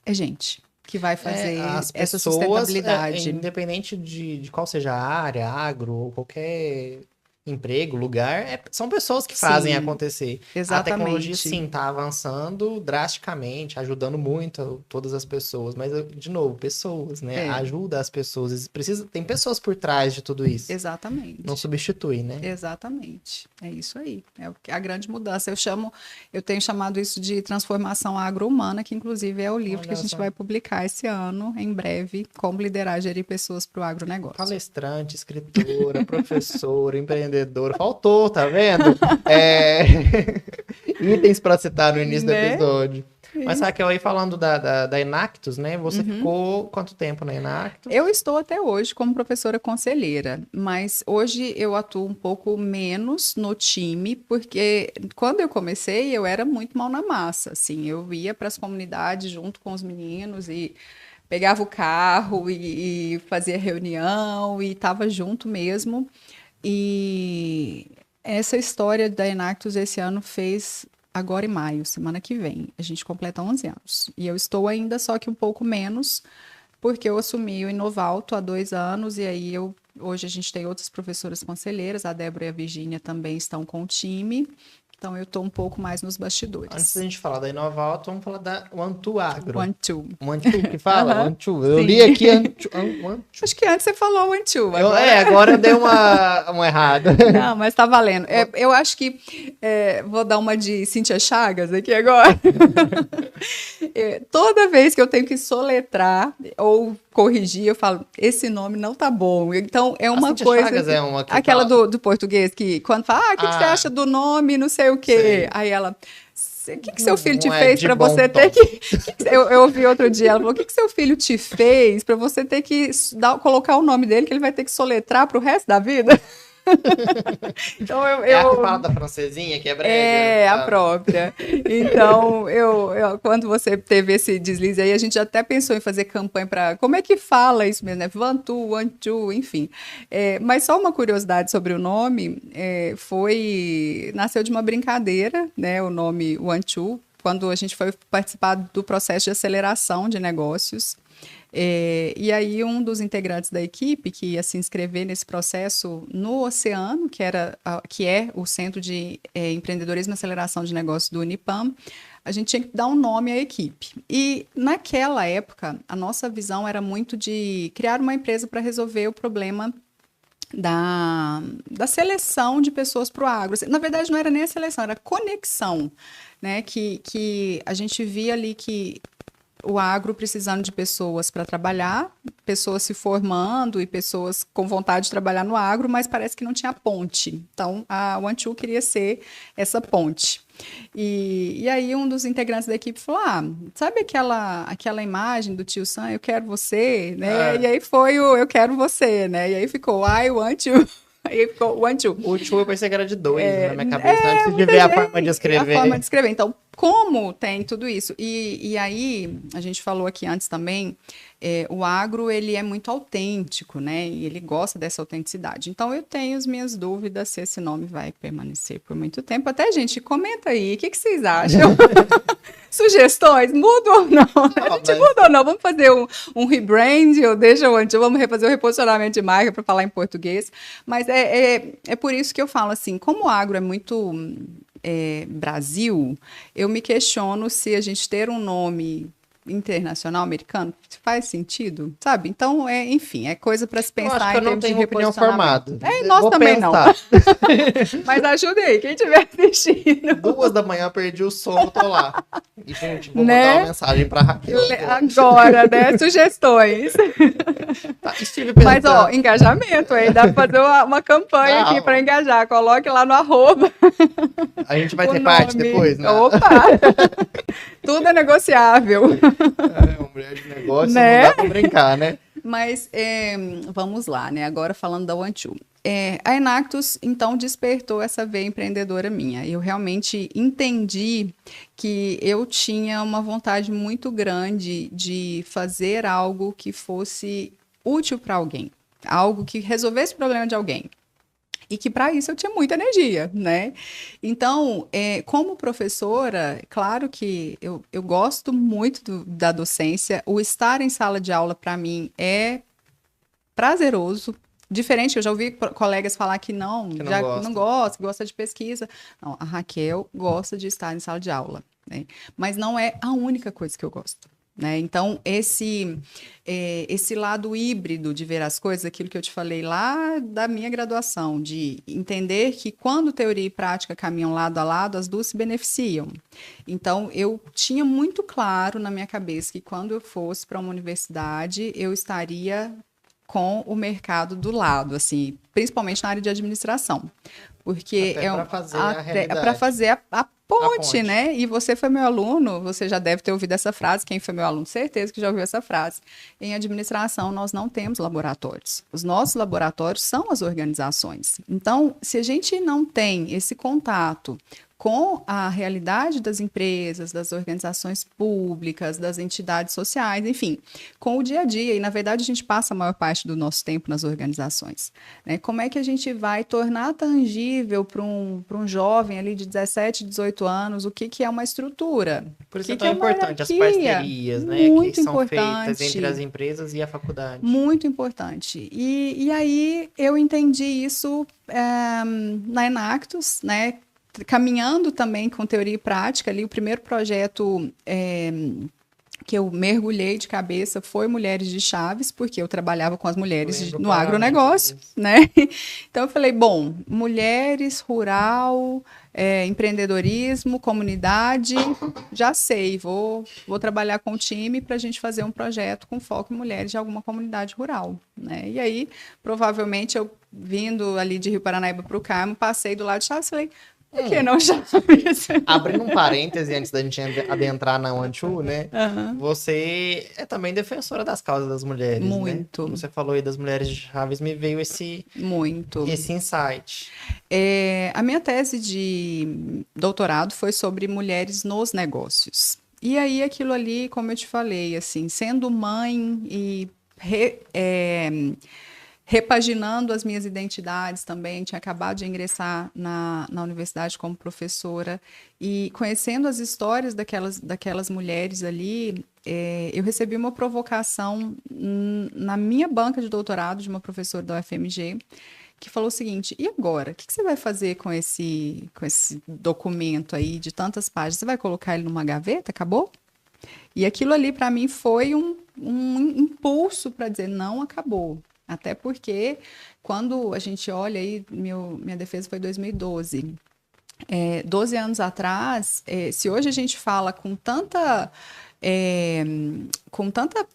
é gente que vai fazer essa sustentabilidade. Independente de qual seja a área, agro, ou qualquer emprego, lugar, são pessoas que fazem acontecer. Exatamente. A tecnologia, sim, está avançando drasticamente, ajudando muito todas as pessoas. Mas, de novo, pessoas, né? Ajuda as pessoas. Tem pessoas por trás de tudo isso. Exatamente. Não substitui, né? Exatamente. É isso aí. É a grande mudança. Eu tenho chamado isso de transformação agro-humana, que inclusive é o livro que a gente vai publicar esse ano, em breve, Como Liderar e Gerir Pessoas para o Agronegócio. Palestrante, escritora, professora, empreendedora. Faltou, tá vendo? Itens para citar no início do episódio. Mas, Raquel, aí falando da Enactus, né? Você ficou quanto tempo na Enactus? Eu estou até hoje como professora conselheira, mas hoje eu atuo um pouco menos no time, porque quando eu comecei eu era muito mão na massa, assim, eu ia para as comunidades junto com os meninos e pegava o carro e fazia reunião e estava junto mesmo. E essa história da Enactus esse ano fez agora em maio, semana que vem. A gente completa 11 anos. E eu estou ainda, só que um pouco menos, porque eu assumi o Inovalto há 2 anos, e aí hoje a gente tem outras professoras conselheiras, a Débora e a Virgínia também estão com o time. Então, eu estou um pouco mais nos bastidores. Antes da gente falar da Inovalto, vamos falar da One2 Agro. One2. One2 que fala? One2. Eu li aqui One2. Acho que antes você falou One2. Agora eu dei uma errada. Não, mas tá valendo. Eu acho que vou dar uma de Cíntia Chagas aqui agora. Toda vez que eu tenho que soletrar ou corrigir, eu falo, esse nome não tá bom. Então, é uma coisa... Chagas é uma que aquela do português, que quando fala, o que você acha do nome, não sei o quê. Sei. Aí ela... O que seu filho te fez para você ter que... Eu ouvi outro dia, ela falou, o que seu filho te fez para você ter que colocar o nome dele, que ele vai ter que soletrar pro resto da vida? Então, a que fala da francesinha, que é brega? É, a própria. Então, quando você teve esse deslize aí, a gente até pensou em fazer campanha para... Como é que fala isso mesmo, né? One2, One2, enfim. Mas só uma curiosidade sobre o nome, nasceu de uma brincadeira, né? O nome One2, quando a gente foi participar do processo de aceleração de negócios. E aí um dos integrantes da equipe que ia se inscrever nesse processo no Oceano, que é o Centro de Empreendedorismo e Aceleração de Negócios do Unipam, a gente tinha que dar um nome à equipe. E naquela época, a nossa visão era muito de criar uma empresa para resolver o problema da seleção de pessoas para o agro. Na verdade, não era nem a seleção, era a conexão, né? Que a gente via ali que o agro precisando de pessoas para trabalhar, pessoas se formando e pessoas com vontade de trabalhar no agro, mas parece que não tinha ponte. Então, a One2 queria ser essa ponte. E aí um dos integrantes da equipe falou, sabe aquela imagem do tio Sam, eu quero você, né? E aí foi o eu quero você, né? E aí ficou, I want you. Aí ficou One2. O 2 eu pensei que era de 2 na minha cabeça, antes de ver a forma de escrever. A forma de escrever. Então, como tem tudo isso? E aí, a gente falou aqui antes também, o agro, ele é muito autêntico, né? E ele gosta dessa autenticidade. Então, eu tenho as minhas dúvidas se esse nome vai permanecer por muito tempo. Até, gente, comenta aí, o que vocês acham? Sugestões, muda ou não? A gente muda ou não? Vamos fazer um rebrand, ou deixa o antigo, vamos refazer o reposicionamento de marca para falar em português. Mas é por isso que eu falo assim, como o agro é muito Brasil, eu me questiono se a gente ter um nome internacional americano, faz sentido, sabe? Então, enfim, é coisa para se Eu acho pensar que eu em não termos de tenho opinião formada. reposicionamento. Nós Vou também não. pensar. Mas ajude aí, quem estiver assistindo. 2 da manhã, perdi o sono, tô lá. E, gente, vou mandar Né? uma mensagem pra Raquel Agora, né? Sugestões. Tá, estive Mas, ó, pensando... engajamento, aí dá pra fazer uma campanha aqui para Não, engajar. Coloque lá no @ a gente vai o ter parte nome. depois, né? Opa! Tudo é negociável, Uma mulher de negócio não né? dá pra brincar, né? Mas vamos lá, né? Agora falando da OneTwo. A Enactus, então, despertou essa veia empreendedora minha. Eu realmente entendi que eu tinha uma vontade muito grande de fazer algo que fosse útil para alguém, algo que resolvesse o problema de alguém. E que para isso eu tinha muita energia, né? Então, como professora, claro que eu gosto muito da docência. O estar em sala de aula, para mim, é prazeroso. Diferente, eu já ouvi colegas falar que não, Que não já gosta. não gosta, gosta de pesquisa. Não, a Raquel gosta de estar em sala de aula, né? Mas não é a única coisa que eu gosto. Né? Então, esse lado híbrido de ver as coisas, aquilo que eu te falei lá da minha graduação, de entender que quando teoria e prática caminham lado a lado, as duas se beneficiam. Então, eu tinha muito claro na minha cabeça que quando eu fosse para uma universidade, eu estaria com o mercado do lado, assim, principalmente na área de administração. Porque Até para fazer a realidade. para fazer a ponte, né? E você foi meu aluno, você já deve ter ouvido essa frase. Quem foi meu aluno, certeza que já ouviu essa frase. Em administração, nós não temos laboratórios. Os nossos laboratórios são as organizações. Então, se a gente não tem esse contato com a realidade das empresas, das organizações públicas, das entidades sociais, enfim, com o dia a dia. E, na verdade, a gente passa a maior parte do nosso tempo nas organizações. Né? Como é que a gente vai tornar tangível para um jovem ali de 17, 18 anos o que é uma estrutura? Por isso o é tão importante as parcerias, né, que são feitas entre as empresas e a faculdade. Muito importante. E aí eu entendi isso na Enactus, né? Caminhando também com teoria e prática, ali o primeiro projeto que eu mergulhei de cabeça foi Mulheres de Chaves, porque eu trabalhava com as mulheres no agronegócio, né? Então eu falei, bom, mulheres, rural, empreendedorismo, comunidade, já sei, vou trabalhar com o time para a gente fazer um projeto com foco em mulheres de alguma comunidade rural, né? E aí, provavelmente, eu vindo ali de Rio Paranaíba para o Carmo, passei do lado de Chaves e falei, por que não Chaves? Abrindo um parêntese antes da gente adentrar na OneTwo, né? Você é também defensora das causas das mulheres, muito. Né? Como você falou aí das mulheres de Chaves, me veio esse insight. A minha tese de doutorado foi sobre mulheres nos negócios. E aí aquilo ali, como eu te falei, assim, sendo mãe e repaginando as minhas identidades também, tinha acabado de ingressar na universidade como professora e conhecendo as histórias daquelas mulheres ali, eu recebi uma provocação na minha banca de doutorado de uma professora da UFMG, que falou o seguinte, e agora? O que você vai fazer com esse documento aí de tantas páginas? Você vai colocar ele numa gaveta? Acabou? E aquilo ali, para mim, foi um impulso para dizer, não acabou. Até porque, quando a gente olha aí, minha defesa foi em 2012. 12 anos atrás, se hoje a gente fala com tanta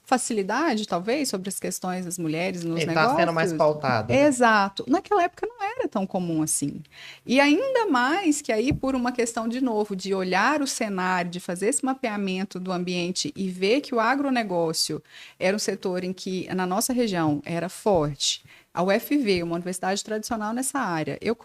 facilidade, talvez, sobre as questões das mulheres nos negócios. Está sendo mais pautada. Exato. Naquela época não era tão comum assim. E ainda mais que aí, por uma questão, de novo, de olhar o cenário, de fazer esse mapeamento do ambiente e ver que o agronegócio era um setor em que, na nossa região, era forte. A UFV, uma universidade tradicional nessa área. Eu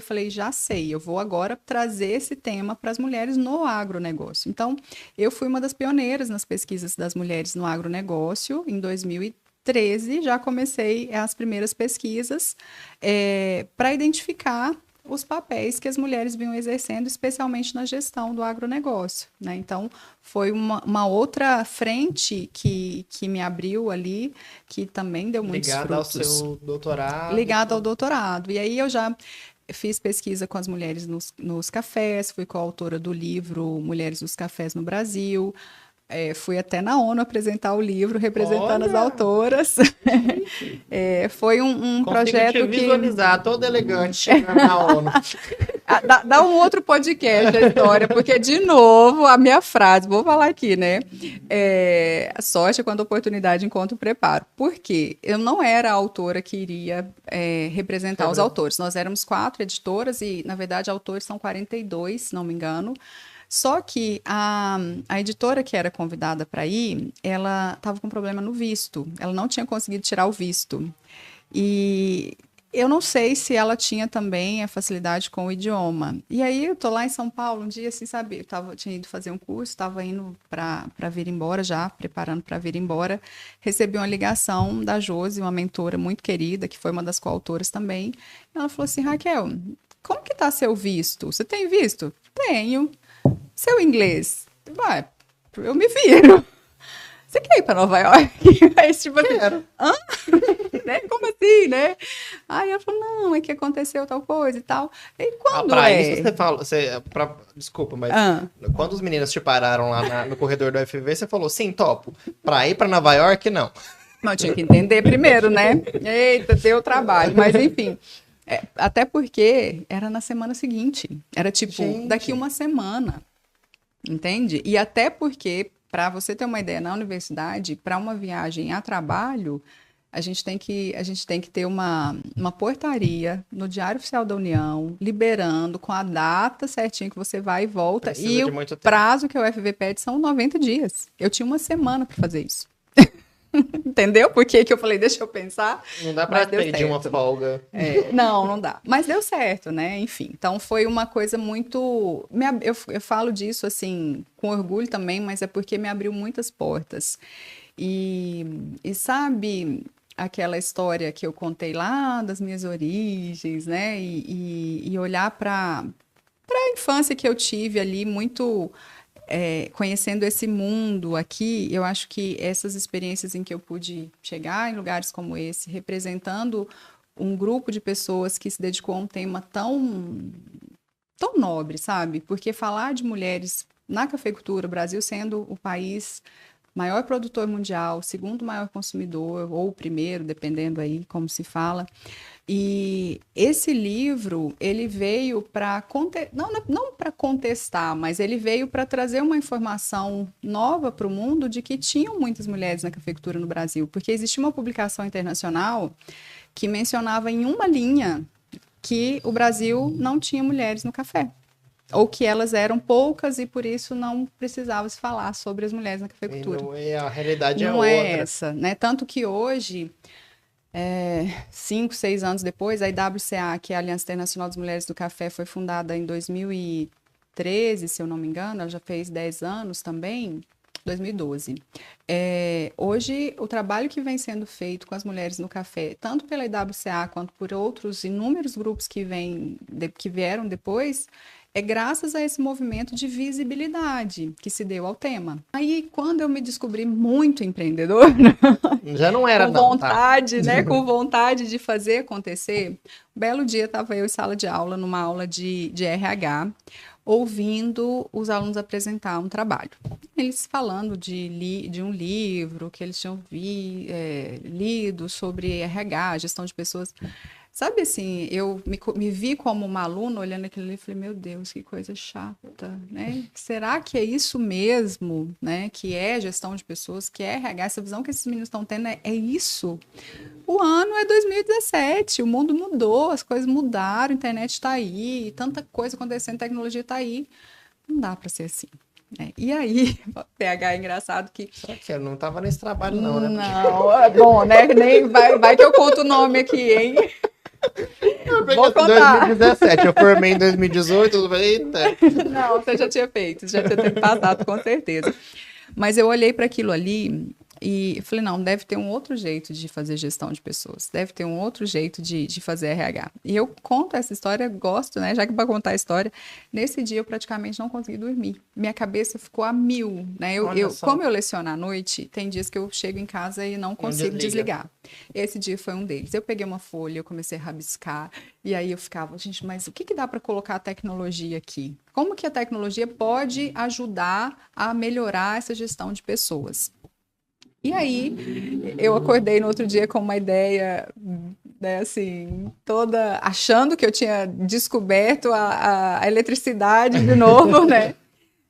falei, já sei, eu vou agora trazer esse tema para as mulheres no agronegócio. Então, eu fui uma das pioneiras nas pesquisas das mulheres no agronegócio. Em 2013, já comecei as primeiras pesquisas para identificar os papéis que as mulheres vinham exercendo, especialmente na gestão do agronegócio, né? Então, foi uma outra frente que me abriu ali, que também deu muitos frutos. Ligada ao seu doutorado. Ligada ao doutorado. E aí eu já fiz pesquisa com as mulheres nos cafés, fui coautora do livro Mulheres nos Cafés no Brasil. Fui até na ONU apresentar o livro, representando as Olha! autoras. Foi um projeto te que... visualizar, todo elegante, chegando na ONU. Dá um outro podcast a história, porque, de novo, a minha frase, vou falar aqui, né? A sorte é quando a oportunidade encontra o preparo. Por quê? Eu não era a autora que iria representar os autores. Nós éramos 4 editoras e, na verdade, autores são 42, se não me engano. Só que a editora que era convidada para ir, ela estava com problema no visto. Ela não tinha conseguido tirar o visto. E eu não sei se ela tinha também a facilidade com o idioma. E aí eu tô lá em São Paulo, um dia assim, sabe, tinha ido fazer um curso, estava indo para vir embora já, preparando para vir embora. Recebi uma ligação da Josi, uma mentora muito querida, que foi uma das coautoras também. Ela falou assim, Raquel, como que tá seu visto? Você tem visto? Tenho. Seu inglês? Vai, eu me viro. Você quer ir para Nova York? Aí, tipo assim, Quero. hã? Né? Como assim, né? Aí ela falou, não, é que aconteceu tal coisa e tal. E quando pra isso você fala, desculpa, mas quando os meninos te pararam lá no corredor do FV, você falou, sim, topo. Pra ir pra Nova York, não. Mas eu tinha que entender primeiro, né? Eita, deu trabalho. Mas, enfim, até porque era na semana seguinte. Era tipo, daqui uma semana. Entende? E até porque, para você ter uma ideia, na universidade, para uma viagem a trabalho, a gente tem que ter uma portaria no Diário Oficial da União, liberando com a data certinha que você vai e volta. E o prazo que o UFV pede são 90 dias. Eu tinha uma semana para fazer isso. Entendeu? Por que eu falei, deixa eu pensar. Não dá pra pedir uma folga. Não dá. Mas deu certo, né? Enfim, então foi uma coisa muito... Eu falo disso, assim, com orgulho também, mas é porque me abriu muitas portas. E sabe aquela história que eu contei lá das minhas origens, né? E olhar para a infância que eu tive ali, muito... conhecendo esse mundo aqui, eu acho que essas experiências em que eu pude chegar em lugares como esse, representando um grupo de pessoas que se dedicou a um tema tão nobre, sabe? Porque falar de mulheres na cafeicultura, o Brasil sendo o país maior produtor mundial, segundo maior consumidor, ou o primeiro, dependendo aí como se fala. E esse livro, ele veio para não para contestar, mas ele veio para trazer uma informação nova para o mundo de que tinham muitas mulheres na cafeicultura no Brasil, porque existia uma publicação internacional que mencionava em uma linha que o Brasil não tinha mulheres no café, ou que elas eram poucas e por isso não precisava se falar sobre as mulheres na cafeicultura. A realidade não é outra. Não é essa, né? Tanto que hoje... 5, 6 anos depois, a IWCA, que é a Aliança Internacional das Mulheres do Café, foi fundada em 2013, se eu não me engano, ela já fez 10 anos também, 2012. Hoje, o trabalho que vem sendo feito com as mulheres no café, tanto pela IWCA quanto por outros inúmeros grupos que vieram depois, é graças a esse movimento de visibilidade que se deu ao tema. Aí, quando eu me descobri muito empreendedora, já não era com vontade, né? Com vontade de fazer acontecer, um belo dia estava eu em sala de aula, numa aula de RH, ouvindo os alunos apresentar um trabalho. Eles falando de um livro que eles tinham lido sobre RH, gestão de pessoas. Sabe assim, eu me vi como uma aluna olhando aquilo ali e falei, meu Deus, que coisa chata, né? Será que é isso mesmo, né? Que é gestão de pessoas, que é RH, essa visão que esses meninos estão tendo é isso? O ano é 2017, o mundo mudou, as coisas mudaram, a internet está aí, tanta coisa acontecendo, a tecnologia está aí. Não dá para ser assim. E aí, PH é engraçado que... Será que eu não estava nesse trabalho não, né? Não, é bom, né? Nem vai que eu conto o nome aqui, hein? Vou contar. 2017, eu formei em 2018, eu falei, eita. Não, você já tinha feito, já tinha passado, com certeza. Mas eu olhei para aquilo ali E eu falei, não, deve ter um outro jeito de fazer gestão de pessoas, deve ter um outro jeito de fazer RH. E eu conto essa história, gosto, né? Já que para contar a história, nesse dia eu praticamente não consegui dormir. Minha cabeça ficou a mil, né? Como eu leciono à noite, tem dias que eu chego em casa e não consigo desligar. Esse dia foi um deles. Eu peguei uma folha, eu comecei a rabiscar, e aí eu ficava, gente, mas o que dá para colocar a tecnologia aqui? Como que a tecnologia pode ajudar a melhorar essa gestão de pessoas? E aí, eu acordei no outro dia com uma ideia, né, assim, toda achando que eu tinha descoberto a eletricidade de novo, né?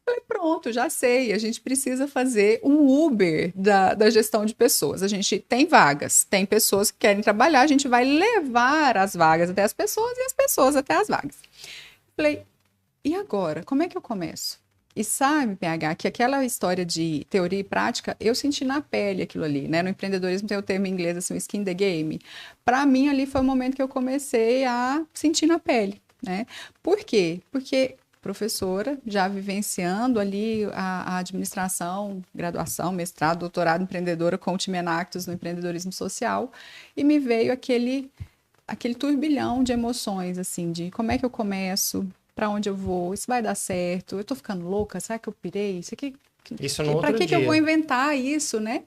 Falei, pronto, já sei, a gente precisa fazer um Uber da gestão de pessoas. A gente tem vagas, tem pessoas que querem trabalhar, a gente vai levar as vagas até as pessoas e as pessoas até as vagas. Falei, e agora? Como é que eu começo? E sabe, PH, que aquela história de teoria e prática, eu senti na pele aquilo ali, né? No empreendedorismo tem o termo em inglês, assim, skin in the game. Para mim, ali foi o momento que eu comecei a sentir na pele, né? Por quê? Porque professora, já vivenciando ali a administração, graduação, mestrado, doutorado, empreendedora, coach Menactus no empreendedorismo social, e me veio aquele turbilhão de emoções, assim, de como é que eu começo, para onde eu vou, isso vai dar certo, eu tô ficando louca, será que eu pirei? Para que eu vou inventar isso, né?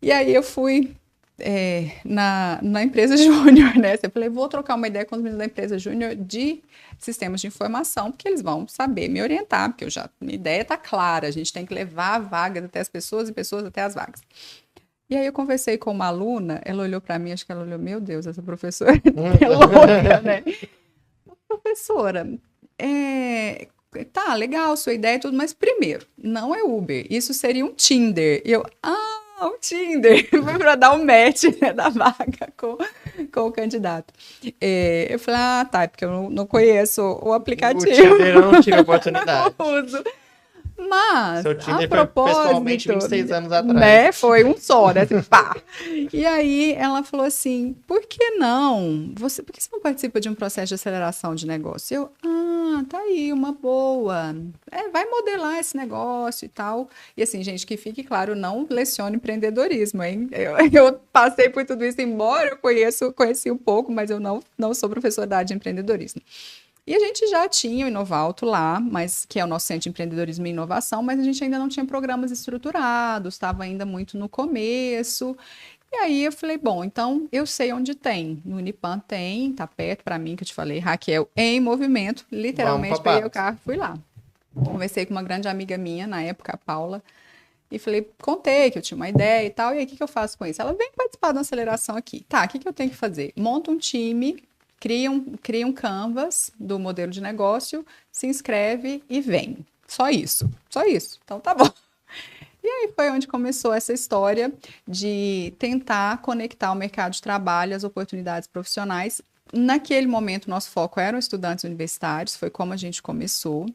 E aí eu fui na empresa júnior, né? Eu falei, vou trocar uma ideia com os meninos da empresa júnior de sistemas de informação, porque eles vão saber me orientar, porque minha ideia está clara, a gente tem que levar vagas até as pessoas e pessoas até as vagas. E aí eu conversei com uma aluna, ela olhou para mim, acho que ela olhou, meu Deus, essa professora é louca, né? Professora, tá, legal, sua ideia e tudo, mas primeiro, não é Uber, isso seria um Tinder. E eu, um Tinder, foi para dar um match, né, da vaga com o candidato. Eu falei, tá, porque eu não conheço o aplicativo. O Tinder eu não tive oportunidade. Não uso. Mas, seu Tinder a propósito, pessoalmente 26 anos atrás. Né, foi um só, né? Assim, pá. E aí ela falou assim, por que não? Por que você não participa de um processo de aceleração de negócio? Eu, tá aí, uma boa. Vai modelar esse negócio e tal. E assim, gente, que fique claro, não lecione empreendedorismo, hein? Eu passei por tudo isso, embora eu conheci um pouco, mas eu não sou professora da área de empreendedorismo. E a gente já tinha o Inovalto lá, mas que é o nosso Centro de Empreendedorismo e Inovação, mas a gente ainda não tinha programas estruturados, estava ainda muito no começo. E aí eu falei, bom, então eu sei onde tem. No Unipan tem, tá perto para mim, que eu te falei, Raquel em movimento, literalmente peguei o carro e fui lá. Conversei com uma grande amiga minha, na época, a Paula, e falei, contei que eu tinha uma ideia e tal, e aí o que eu faço com isso? Ela vem participar da aceleração aqui. Tá, o que eu tenho que fazer? Monta um time, cria um canvas do modelo de negócio, se inscreve e vem. Só isso. Então tá bom. E aí foi onde começou essa história de tentar conectar o mercado de trabalho às oportunidades profissionais. Naquele momento, nosso foco eram estudantes universitários, foi como a gente começou.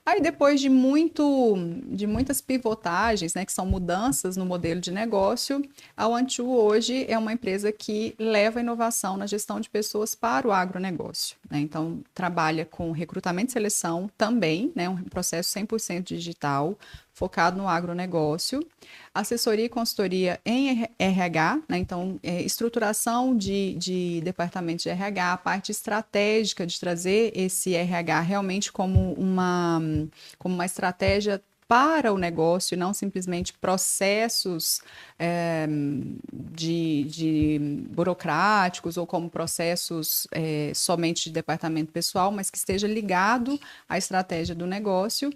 Aí, depois de muitas pivotagens, né, que são mudanças no modelo de negócio, a OneTwo hoje é uma empresa que leva a inovação na gestão de pessoas para o agronegócio, né? Então, trabalha com recrutamento e seleção também, né, um processo 100% digital, focado no agronegócio, assessoria e consultoria em RH, né? Então, estruturação de departamento de RH, a parte estratégica de trazer esse RH realmente como uma estratégia para o negócio, e não simplesmente processos burocráticos ou como processos somente de departamento pessoal, mas que esteja ligado à estratégia do negócio.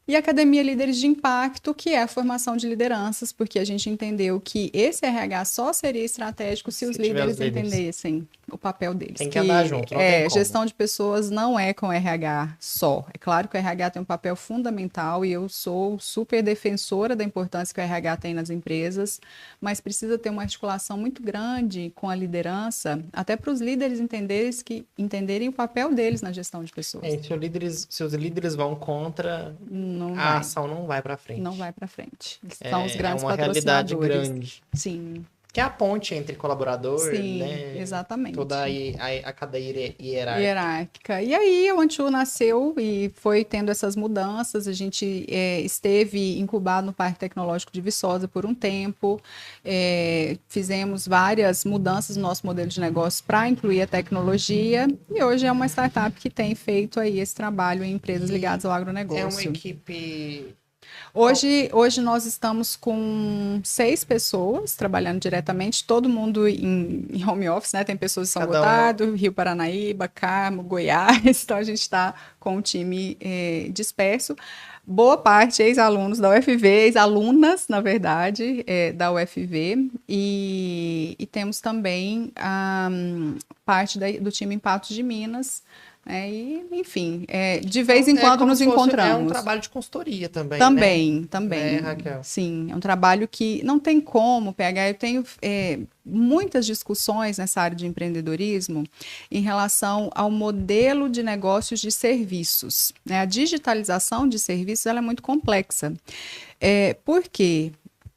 E a Academia Líderes de Impacto, que é a formação de lideranças, porque a gente entendeu que esse RH só seria estratégico se os líderes entendessem o papel deles. Tem que andar junto, não tem como. Gestão de pessoas não é com RH só. É claro que o RH tem um papel fundamental e eu sou super defensora da importância que o RH tem nas empresas, mas precisa ter uma articulação muito grande com a liderança, até para os líderes entenderem o papel deles na gestão de pessoas. Se os líderes vão contra... ação não vai para frente. Não vai para frente. São os grandes patrocinadores. É uma realidade grande. Sim. Que é a ponte entre colaborador, Sim, né? exatamente. Toda a cadeia hierárquica. Hierárquica. E aí o Anchu nasceu e foi tendo essas mudanças. A gente esteve incubado no Parque Tecnológico de Viçosa por um tempo. Fizemos várias mudanças no nosso modelo de negócio para incluir a tecnologia. E hoje é uma startup que tem feito aí esse trabalho em empresas ligadas ao agronegócio. É uma equipe... Hoje nós estamos com 6 pessoas trabalhando diretamente, todo mundo em home office, né? Tem pessoas de São Gotardo, Rio Paranaíba, Carmo, Goiás, então a gente está com um time disperso. Boa parte ex-alunos da UFV, ex-alunas, na verdade, da UFV, e temos também a parte do time em Patos de Minas. E, enfim, de vez em quando nos encontramos. É um trabalho de consultoria também, Também. Raquel? Sim, é um trabalho que não tem como pegar. Eu tenho muitas discussões nessa área de empreendedorismo em relação ao modelo de negócios de serviços. Né? A digitalização de serviços ela é muito complexa. Por quê?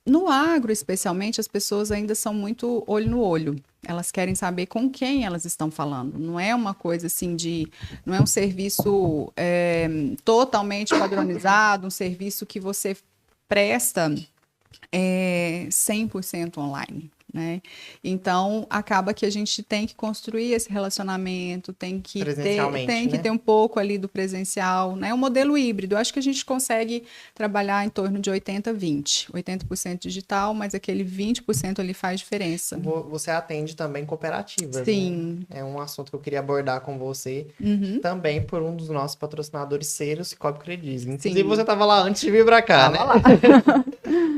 No agro, especialmente, as pessoas ainda são muito olho no olho. Elas querem saber com quem elas estão falando. Não é uma coisa assim não é um serviço totalmente padronizado, um serviço que você presta 100% online. Né? Então, acaba que a gente tem que construir esse relacionamento, tem que ter um pouco ali do presencial, né? Um modelo híbrido. Eu acho que a gente consegue trabalhar em torno de 80-20. 80% digital, mas aquele 20% ali faz diferença. Você atende também cooperativas, Sim. Né? É um assunto que eu queria abordar com você, também por um dos nossos patrocinadores ser o Cicobi Credisg. Inclusive, você estava lá antes de vir para cá, né? Lá.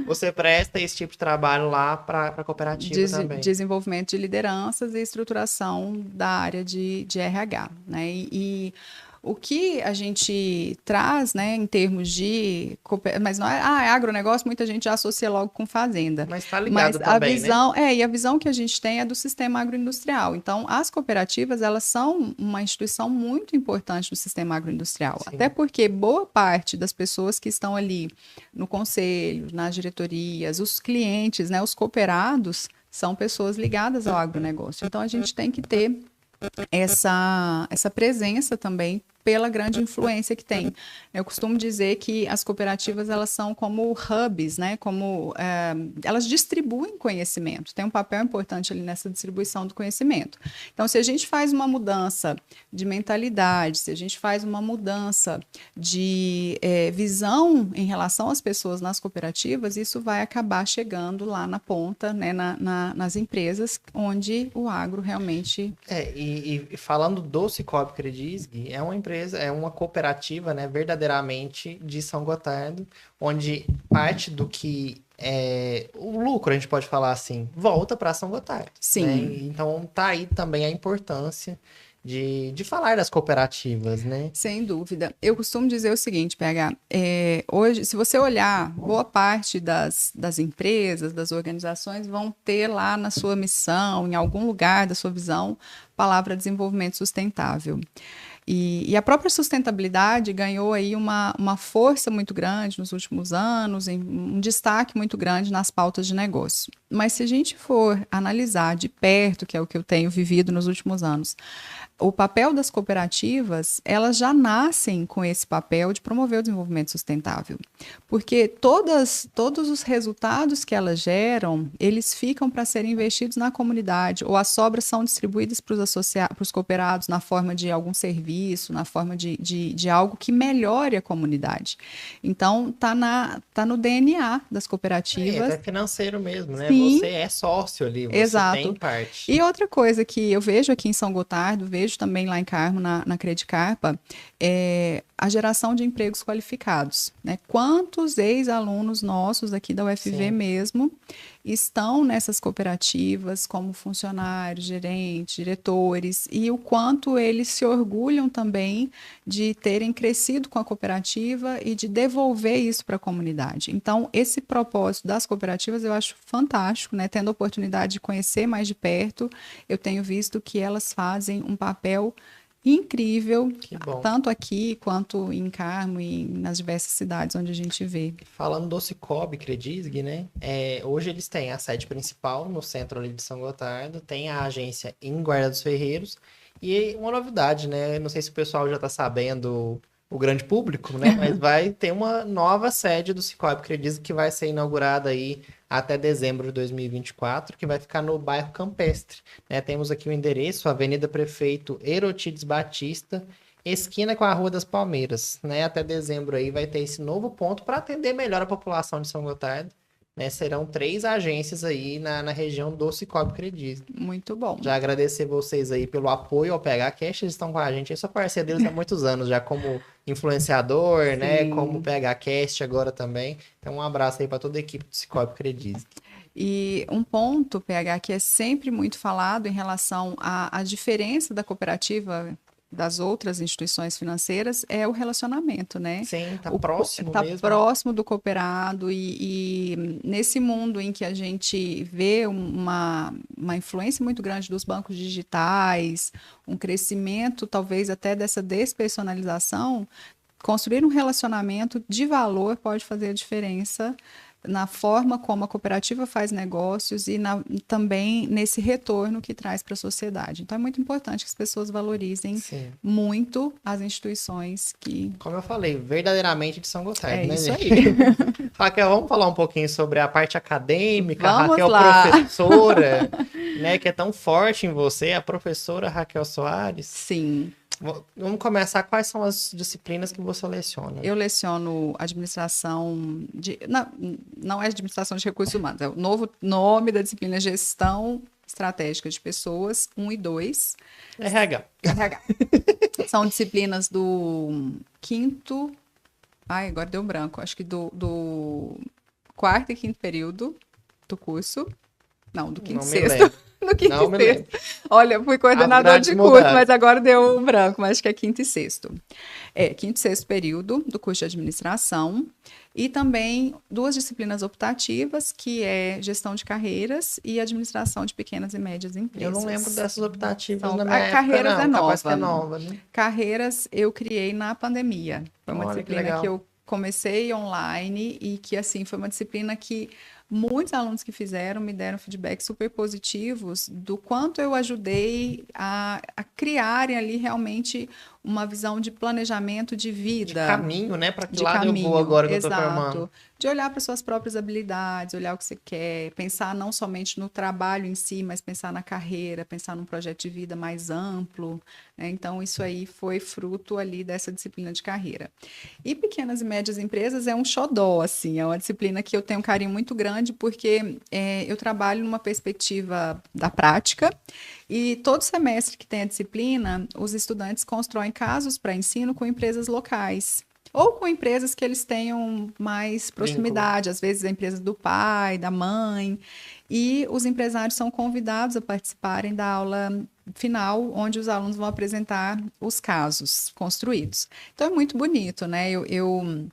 Você presta esse tipo de trabalho lá para a cooperativa também. Desenvolvimento de lideranças e estruturação da área de RH, né? E o que a gente traz, né, em termos de... Mas não é agronegócio, muita gente já associa logo com fazenda. Mas está ligado também, né? E a visão que a gente tem é do sistema agroindustrial. Então, as cooperativas, elas são uma instituição muito importante do sistema agroindustrial. Sim. Até porque boa parte das pessoas que estão ali no conselho, nas diretorias, os clientes, né, os cooperados, são pessoas ligadas ao agronegócio. Então, a gente tem que ter essa presença também pela grande influência que tem. Eu costumo dizer que as cooperativas elas são como hubs, né? Elas distribuem conhecimento, tem um papel importante ali nessa distribuição do conhecimento. Então, se a gente faz uma mudança de mentalidade, se a gente faz uma mudança de visão em relação às pessoas nas cooperativas, isso vai acabar chegando lá na ponta, né? Nas empresas onde o agro realmente... E falando do Cicobi Credisg, é uma empresa, é uma cooperativa, né, verdadeiramente de São Gotardo, onde parte do que o lucro, a gente pode falar assim, volta para São Gotardo. Sim. Né? Então tá aí também a importância de falar das cooperativas, né? Sem dúvida. Eu costumo dizer o seguinte, PH, hoje, se você olhar, boa parte das empresas, das organizações vão ter lá na sua missão, em algum lugar da sua visão, a palavra desenvolvimento sustentável. E a própria sustentabilidade ganhou aí uma força muito grande nos últimos anos, um destaque muito grande nas pautas de negócio. Mas se a gente for analisar de perto, que é o que eu tenho vivido nos últimos anos, o papel das cooperativas, elas já nascem com esse papel de promover o desenvolvimento sustentável. Porque todos os resultados que elas geram, eles ficam para serem investidos na comunidade, ou as sobras são distribuídas para os cooperados na forma de algum serviço, na forma de algo que melhore a comunidade. Então, tá no DNA das cooperativas. É financeiro mesmo, né? Sim. Você é sócio ali, você tem parte. E outra coisa que eu vejo aqui em São Gotardo, vejo também lá em Carmo, na Credicarpa, é a geração de empregos qualificados. Né? Quantos ex-alunos nossos aqui da UFV Sim. mesmo estão nessas cooperativas como funcionários, gerentes, diretores, e o quanto eles se orgulham também de terem crescido com a cooperativa e de devolver isso para a comunidade. Então, esse propósito das cooperativas eu acho fantástico, né? Tendo a oportunidade de conhecer mais de perto, eu tenho visto que elas fazem um papel incrível, Que bom. tanto aqui quanto em Carmo e nas diversas cidades onde a gente vê. Falando do Cicobi Credisg, né? Hoje eles têm a sede principal no centro ali de São Gotardo, tem a agência em Guarda dos Ferreiros e uma novidade, né? Não sei se o pessoal já está sabendo, o grande público, né? Mas vai ter uma nova sede do Cicobi Credisg que vai ser inaugurada aí até dezembro de 2024, que vai ficar no bairro Campestre, né? Temos aqui o endereço, Avenida Prefeito Erotides Batista, esquina com a Rua das Palmeiras, né? Até dezembro aí vai ter esse novo ponto para atender melhor a população de São Gotardo, né? Serão 3 agências aí na região do Cicobi Credit. Muito bom. Já agradecer vocês aí pelo apoio ao PH Cast, eles estão com a gente, eu sou parceiro deles há muitos anos, já como influenciador, Sim. né? Como PH Cast agora também. Então um abraço aí para toda a equipe do Cicobi Credit. E um ponto, PH, que é sempre muito falado em relação à diferença da cooperativa das outras instituições financeiras é o relacionamento, né? Sim, tá próximo tá mesmo. próximo do cooperado e nesse mundo em que a gente vê uma influência muito grande dos bancos digitais, um crescimento talvez até dessa despersonalização, construir um relacionamento de valor pode fazer a diferença na forma como a cooperativa faz negócios e também nesse retorno que traz para a sociedade. Então, é muito importante que as pessoas valorizem muito as instituições que... Como eu falei, verdadeiramente de São Gotardo, né, isso gente? aí. Raquel, vamos falar um pouquinho sobre a parte acadêmica. Vamos a Raquel, lá. professora, né, que é tão forte em você, a professora Raquel Soares. Sim. Vamos começar. Quais são as disciplinas que você leciona? Eu leciono administração não é administração de recursos humanos, é o novo nome da disciplina Gestão Estratégica de Pessoas 1 e 2. RH. São disciplinas do quinto... Ai, agora deu branco. Acho que do quarto e quinto período do curso. Não, do quinto e sexto. No quinto e sexto. Olha, fui coordenador de curso, mas agora deu um branco, mas acho que é quinto e sexto. Quinto e sexto período do curso de administração. E também 2 disciplinas optativas, que é gestão de carreiras e administração de pequenas e médias empresas. Eu não lembro dessas optativas na minha época, carreiras não. É nova, né? Carreiras eu criei na pandemia. Foi uma disciplina que eu comecei online e que, assim, foi uma disciplina que muitos alunos que fizeram me deram feedbacks super positivos do quanto eu ajudei a criarem ali realmente uma visão de planejamento de vida. De caminho, né? Para que lado eu vou agora que eu tô formando. De olhar para suas próprias habilidades, olhar o que você quer, pensar não somente no trabalho em si, mas pensar na carreira, pensar num projeto de vida mais amplo, né? Então, isso aí foi fruto ali dessa disciplina de carreira. E pequenas e médias empresas é um xodó, assim, é uma disciplina que eu tenho um carinho muito grande, porque eu trabalho numa perspectiva da prática, e todo semestre que tem a disciplina, os estudantes constroem casos para ensino com empresas locais. Ou com empresas que eles tenham mais proximidade, às vezes a empresa do pai, da mãe. E os empresários são convidados a participarem da aula final, onde os alunos vão apresentar os casos construídos. Então é muito bonito, né? Eu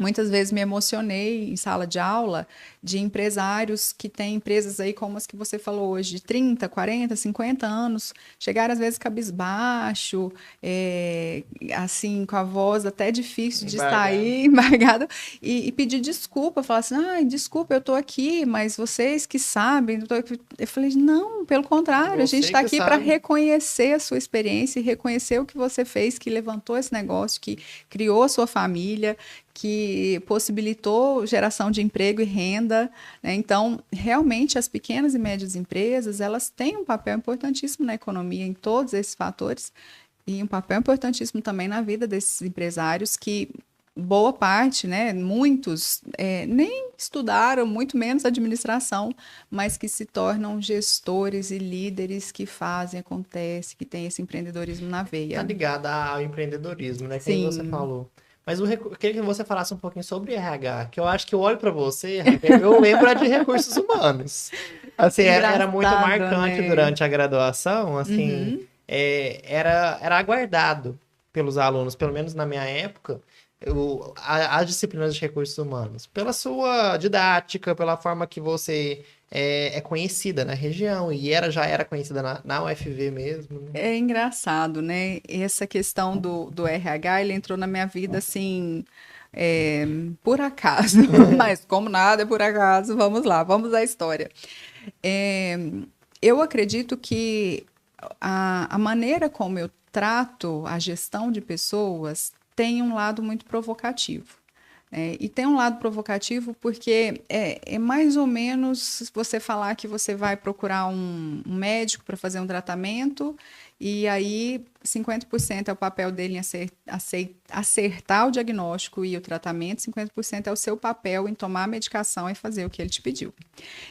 muitas vezes me emocionei em sala de aula de empresários que têm empresas aí como as que você falou hoje, de 30, 40, 50 anos, chegaram às vezes cabisbaixo, assim, com a voz até difícil de sair, embargado, e pedir desculpa, falar assim, desculpa, eu tô aqui, mas vocês que sabem, eu falei, não, pelo contrário, a gente está aqui para reconhecer a sua experiência e reconhecer o que você fez, que levantou esse negócio, que criou a sua família, que possibilitou geração de emprego e renda, né? Então, realmente, as pequenas e médias empresas, elas têm um papel importantíssimo na economia, em todos esses fatores, e um papel importantíssimo também na vida desses empresários que, boa parte, né, muitos nem estudaram, muito menos administração, mas que se tornam gestores e líderes que fazem, acontece, que tem esse empreendedorismo na veia. Tá ligada ao empreendedorismo, né? Sim. Que você falou. Mas eu queria que você falasse um pouquinho sobre RH, que eu acho que eu olho para você, Raquel, eu lembro de recursos humanos. Assim, era muito marcante, né? Durante a graduação, assim, era aguardado pelos alunos, pelo menos na minha época, as disciplinas de recursos humanos, pela sua didática, pela forma que você é conhecida na região, e já era conhecida na UFV mesmo, né? É engraçado, né? Essa questão do RH, ele entrou na minha vida assim, é, por acaso, mas como nada é por acaso, vamos lá, vamos à história. É, eu acredito que a maneira como eu trato a gestão de pessoas tem um lado muito provocativo. E tem um lado provocativo porque é mais ou menos você falar que você vai procurar um médico para fazer um tratamento e aí 50% é o papel dele em acertar o diagnóstico e o tratamento, 50% é o seu papel em tomar a medicação e fazer o que ele te pediu.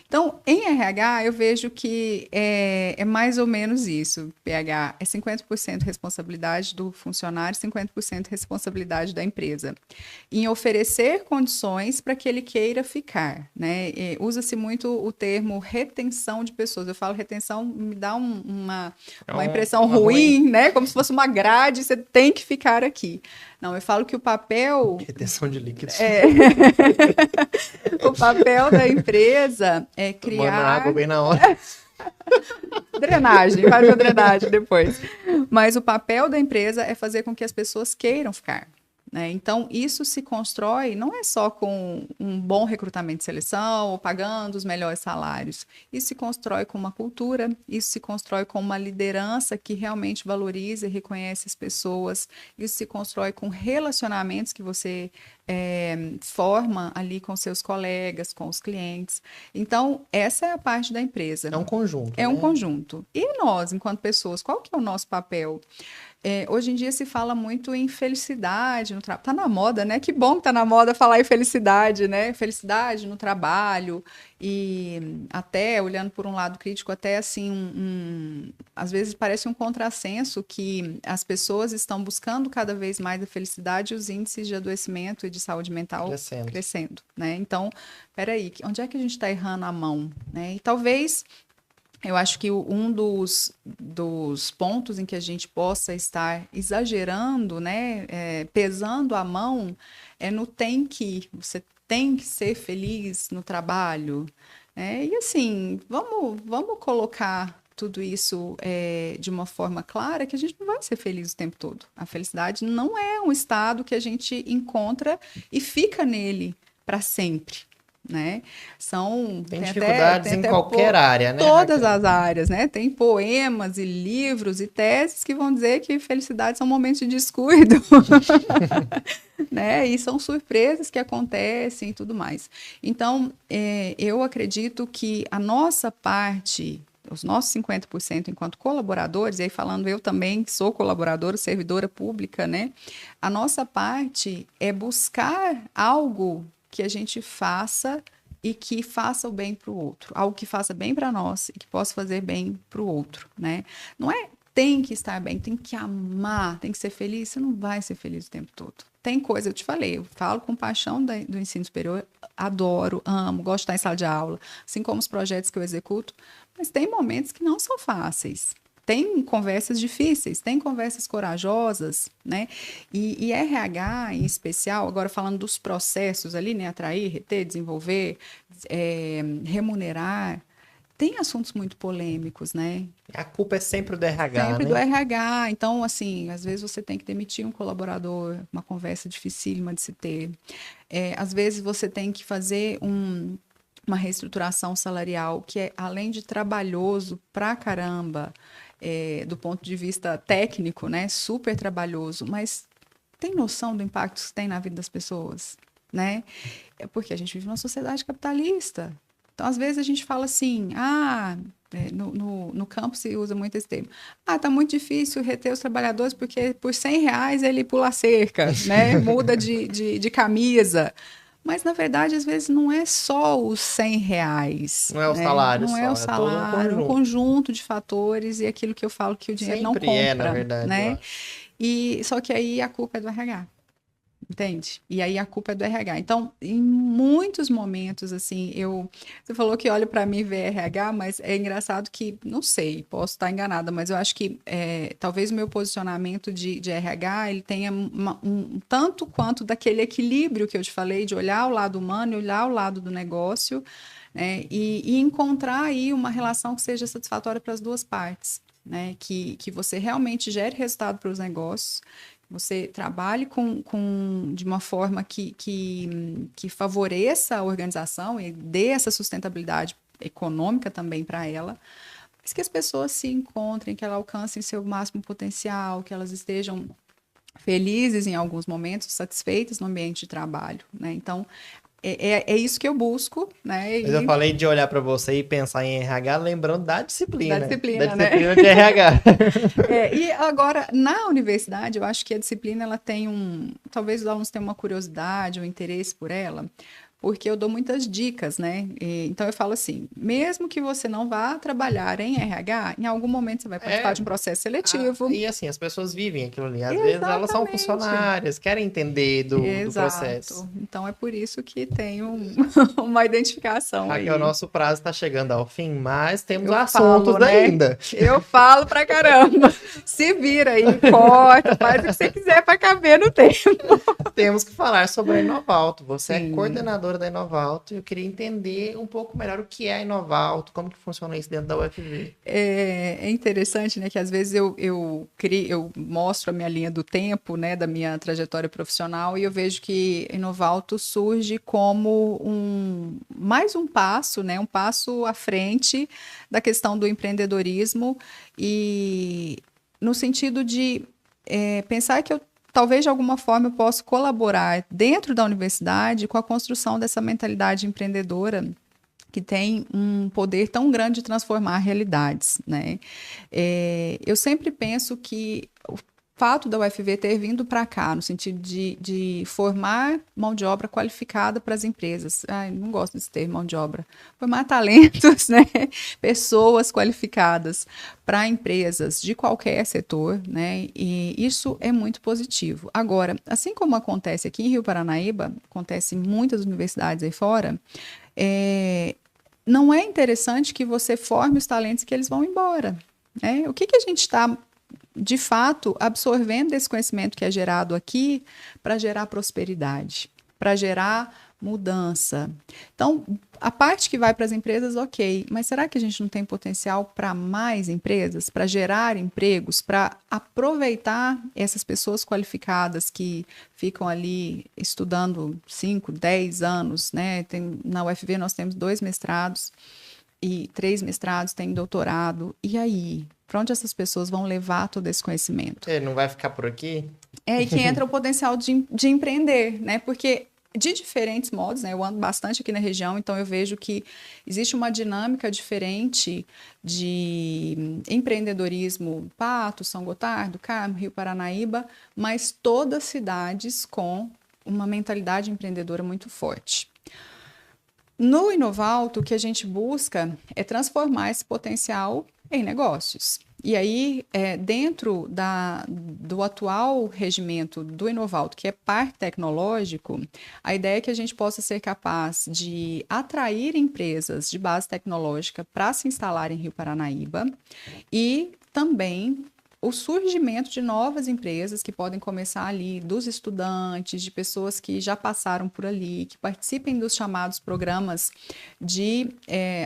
Então, em RH, eu vejo que é mais ou menos isso. PH é 50% responsabilidade do funcionário, 50% responsabilidade da empresa. Em oferecer condições para que ele queira ficar, né? Usa-se muito o termo retenção de pessoas. Eu falo retenção, me dá uma impressão ruim, né? Como se fosse uma grade, você tem que ficar aqui. Não, eu falo que o papel... Retenção de líquidos. O papel da empresa é criar... Tomando água bem na hora. Drenagem, faz a drenagem depois. Mas o papel da empresa é fazer com que as pessoas queiram ficar. Né? Então, isso se constrói não é só com um bom recrutamento e seleção ou pagando os melhores salários. Isso se constrói com uma cultura, isso se constrói com uma liderança que realmente valoriza e reconhece as pessoas, isso se constrói com relacionamentos que você forma ali com seus colegas, com os clientes. Então, essa é a parte da empresa. É um conjunto. É um conjunto. E nós, enquanto pessoas, qual que é o nosso papel? Hoje em dia se fala muito em felicidade no trabalho. Tá na moda, né? Que bom que tá na moda falar em felicidade, né? Felicidade no trabalho. E até, olhando por um lado crítico, até assim, às vezes parece um contrassenso que as pessoas estão buscando cada vez mais a felicidade e os índices de adoecimento e de saúde mental crescendo, né? Então, peraí, onde é que a gente está errando a mão, né? E talvez... Eu acho que um dos pontos em que a gente possa estar exagerando, né, pesando a mão, é no tem que. Você tem que ser feliz no trabalho. E assim, vamos colocar tudo isso de uma forma clara que a gente não vai ser feliz o tempo todo. A felicidade não é um estado que a gente encontra e fica nele para sempre. Né? Tem dificuldades em qualquer área, né? Todas as áreas, né? Tem poemas e livros e teses que vão dizer que felicidade são momentos de descuido, né? E são surpresas que acontecem e tudo mais. Então, eu acredito que a nossa parte, os nossos 50% enquanto colaboradores, e aí falando eu também sou colaboradora, servidora pública, né? A nossa parte é buscar algo que a gente faça e que faça o bem para o outro. Algo que faça bem para nós e que possa fazer bem para o outro, né? Não é tem que estar bem, tem que amar, tem que ser feliz. Você não vai ser feliz o tempo todo. Tem coisa, eu te falei, eu falo com paixão do ensino superior, adoro, amo, gosto de estar em sala de aula, assim como os projetos que eu executo, mas tem momentos que não são fáceis. Tem conversas difíceis, tem conversas corajosas, né? E RH, em especial, agora falando dos processos ali, né? Atrair, reter, desenvolver, remunerar, tem assuntos muito polêmicos, né? A culpa é sempre do RH, sempre né? do RH. Então, assim, às vezes você tem que demitir um colaborador, uma conversa dificílima de se ter. Às vezes você tem que fazer uma reestruturação salarial que é, além de trabalhoso pra caramba, do ponto de vista técnico, né, super trabalhoso, mas tem noção do impacto que tem na vida das pessoas, né? Porque a gente vive numa sociedade capitalista. Então, às vezes a gente fala assim, no campo se usa muito esse termo. Tá muito difícil reter os trabalhadores porque por R$100 ele pula a cerca, né? Muda de camisa. Mas, na verdade, às vezes não é só os R$100. Não é o salário não só, é o salário, todo um conjunto de fatores e aquilo que eu falo que o dinheiro sempre não compra. na verdade. Né? Só que aí a culpa é do RH. Entende? E aí a culpa é do RH. Então, em muitos momentos, assim, você falou que olha para mim e vê RH, mas é engraçado que, não sei, posso estar enganada, mas eu acho que talvez o meu posicionamento de RH, ele tenha um tanto quanto daquele equilíbrio que eu te falei, de olhar o lado humano e olhar o lado do negócio, né? E encontrar aí uma relação que seja satisfatória para as duas partes, né? Que você realmente gere resultado para os negócios, você trabalhe de uma forma que favoreça a organização e dê essa sustentabilidade econômica também para ela, mas que as pessoas se encontrem, que elas alcancem seu máximo potencial, que elas estejam felizes em alguns momentos, satisfeitas no ambiente de trabalho, né? Então, é isso que eu busco, né? Mas eu E falei de olhar para você e pensar em RH, lembrando da da disciplina. Da disciplina, né? disciplina de RH. E agora, na universidade, eu acho que a disciplina, ela tem talvez os alunos tenham uma curiosidade, um interesse por ela, porque eu dou muitas dicas, né? Então eu falo assim, mesmo que você não vá trabalhar em RH, em algum momento você vai participar de um processo seletivo. E assim, as pessoas vivem aquilo ali. Às vezes elas são Exatamente. funcionárias, querem entender do processo. Exato. Então é por isso que tem uma identificação Raquel, aí. nosso prazo está chegando ao fim, mas temos Eu falo, assuntos né? ainda. Eu falo pra caramba. Se vira aí, corta, faz o que você quiser pra caber no tempo. Temos que falar sobre a Inovalto. Você é Sim. coordenadora da Inovalto e eu queria entender um pouco melhor o que é a Inovalto, como que funciona isso dentro da UFV. É interessante, né, que às vezes eu mostro a minha linha do tempo, né, da minha trajetória profissional e eu vejo que Inovalto surge como mais um passo, né, um passo à frente da questão do empreendedorismo e no sentido de pensar que eu talvez de alguma forma eu possa colaborar dentro da universidade com a construção dessa mentalidade empreendedora que tem um poder tão grande de transformar realidades, né? Eu sempre penso que o fato da UFV ter vindo para cá, no sentido de formar mão de obra qualificada para as empresas. Ai, não gosto desse termo, mão de obra. Formar talentos, né? Pessoas qualificadas para empresas de qualquer setor, né? E isso é muito positivo. Agora, assim como acontece aqui em Rio Paranaíba, acontece em muitas universidades aí fora, não é interessante que você forme os talentos que eles vão embora. Né? O que a gente está, de fato, absorvendo desse conhecimento que é gerado aqui para gerar prosperidade, para gerar mudança. Então, a parte que vai para as empresas, ok, mas será que a gente não tem potencial para mais empresas, para gerar empregos, para aproveitar essas pessoas qualificadas que ficam ali estudando 5, 10 anos, né? Na UFV nós temos 2 mestrados e 3 mestrados, tem doutorado. E aí? Para onde essas pessoas vão levar todo esse conhecimento? Ele não vai ficar por aqui? É aí que entra o potencial de empreender, né? Porque de diferentes modos, né? Eu ando bastante aqui na região, então eu vejo que existe uma dinâmica diferente de empreendedorismo, Pato, São Gotardo, Carmo, Rio Paranaíba, mas todas cidades com uma mentalidade empreendedora muito forte. No Inovalto, o que a gente busca é transformar esse potencial em negócios. E aí, dentro do atual regimento do Inovalto, que é parque tecnológico, a ideia é que a gente possa ser capaz de atrair empresas de base tecnológica para se instalar em Rio Paranaíba e também o surgimento de novas empresas que podem começar ali dos estudantes, de pessoas que já passaram por ali, que participem dos chamados programas de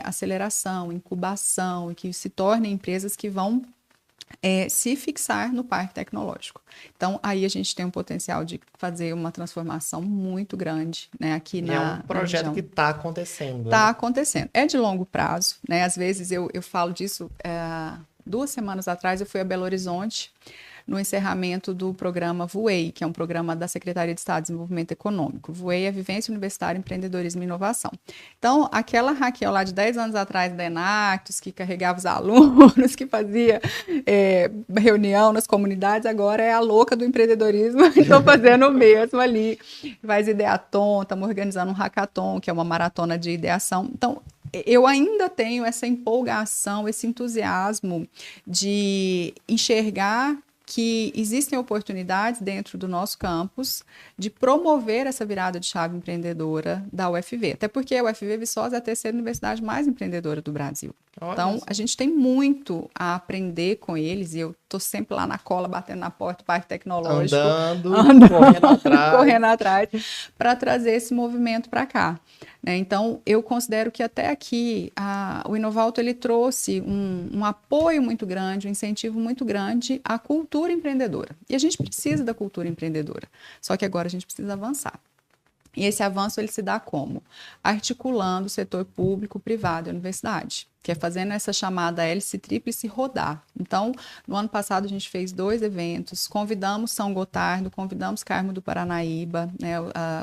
aceleração, incubação, e que se tornem empresas que vão se fixar no parque tecnológico. Então, aí a gente tem um potencial de fazer uma transformação muito grande, né, aqui É um na projeto região. que está acontecendo. Está Né? acontecendo. É de longo prazo, né? Às vezes eu falo disso. 2 semanas atrás eu fui a Belo Horizonte no encerramento do programa VUEI, que é um programa da Secretaria de Estado de Desenvolvimento Econômico. VUEI é Vivência Universitária, Empreendedorismo e Inovação. Então, aquela Raquel lá de 10 anos atrás da Enactus, que carregava os alunos, que fazia reunião nas comunidades, agora é a louca do empreendedorismo, estou fazendo o mesmo ali. Faz Ideaton, estamos organizando um hackathon, que é uma maratona de ideação. Então, eu ainda tenho essa empolgação, esse entusiasmo de enxergar que existem oportunidades dentro do nosso campus de promover essa virada de chave empreendedora da UFV. Até porque a UFV Viçosa é a terceira universidade mais empreendedora do Brasil. Então, a gente tem muito a aprender com eles, e eu estou sempre lá na cola, batendo na porta do Parque Tecnológico. Andando correndo atrás, para trazer esse movimento para cá. Né? Então, eu considero que até aqui o Inovalto ele trouxe um apoio muito grande, um incentivo muito grande à cultura empreendedora. E a gente precisa da cultura empreendedora, só que agora a gente precisa avançar. E esse avanço ele se dá como? Articulando o setor público, privado e a universidade, que é fazendo essa chamada hélice tríplice rodar. Então, no ano passado a gente fez 2 eventos, convidamos São Gotardo, convidamos Carmo do Paranaíba, né,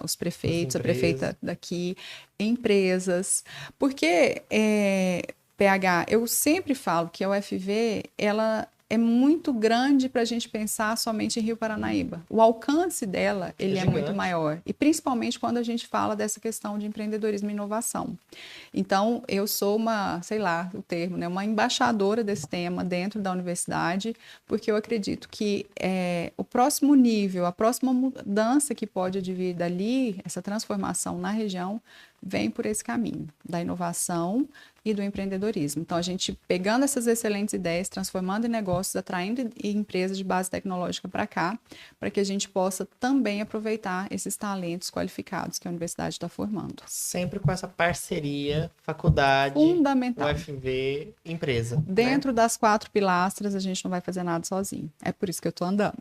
os prefeitos, a prefeita daqui, empresas, porque, PH, eu sempre falo que a UFV, ela é muito grande para a gente pensar somente em Rio Paranaíba. O alcance dela, ele é muito maior. E principalmente quando a gente fala dessa questão de empreendedorismo e inovação. Então, eu sou uma, sei lá o termo, né, uma embaixadora desse tema dentro da universidade, porque eu acredito que o próximo nível, a próxima mudança que pode advir dali, essa transformação na região, vem por esse caminho da inovação e do empreendedorismo. Então, a gente pegando essas excelentes ideias, transformando em negócios, atraindo empresas de base tecnológica para cá, para que a gente possa também aproveitar esses talentos qualificados que a universidade está formando. Sempre com essa parceria, faculdade, fundamental. UFV, empresa. Dentro das 4 pilastras, a gente não vai fazer nada sozinho. É por isso que eu estou andando.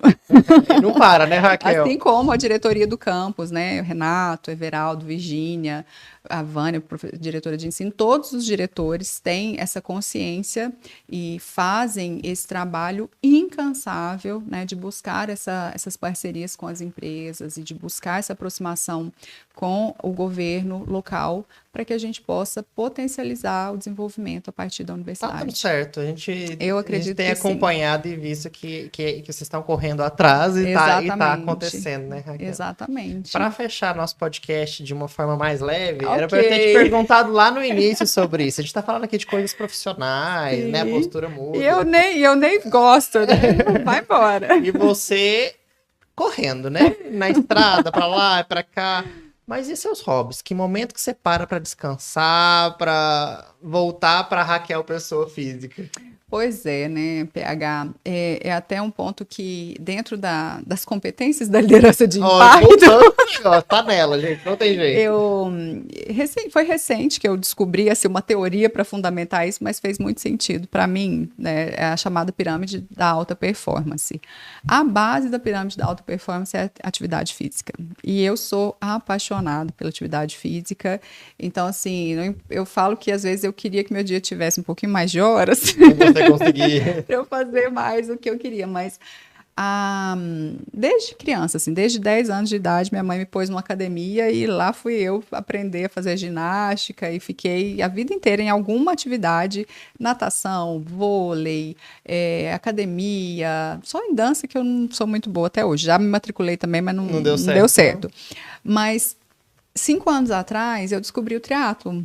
Não para, né, Raquel? Assim como a diretoria do campus, né? O Renato, Everaldo, Virgínia, a Vânia, diretora de ensino, todos os diretores têm essa consciência e fazem esse trabalho incansável, né, de buscar essas parcerias com as empresas e de buscar essa aproximação com o governo local para que a gente possa potencializar o desenvolvimento a partir da universidade. Tá tudo certo. Eu acredito a gente tem que acompanhado sim. E visto que vocês estão correndo atrás e tá acontecendo, né, Raquel? Exatamente. Para fechar nosso podcast de uma forma mais leve, era para eu ter te perguntado lá no início sobre isso. A gente tá falando aqui de coisas profissionais, sim. Né? A postura muda. E eu nem gosto, né? Vai embora. E você correndo, né? Na estrada, para lá e para cá. Mas e seus hobbies? Que momento que você para descansar, para voltar para Raquel pessoa física? Pois é, né, PH? É até um ponto que, dentro das competências da liderança de impacto... Tá nela, gente, não tem jeito. Foi recente que eu descobri assim, uma teoria para fundamentar isso, mas fez muito sentido para mim, né? É a chamada pirâmide da alta performance. A base da pirâmide da alta performance é a atividade física. E eu sou apaixonada pela atividade física. Então, assim, eu falo que às vezes eu queria que meu dia tivesse um pouquinho mais de horas. Conseguir. Para eu fazer mais do que eu queria, mas desde criança, assim, desde 10 anos de idade, minha mãe me pôs numa academia e lá fui eu aprender a fazer ginástica e fiquei a vida inteira em alguma atividade, natação, vôlei, academia, só em dança que eu não sou muito boa até hoje. Já me matriculei também, mas não deu certo. Mas 5 anos atrás eu descobri o triatlon.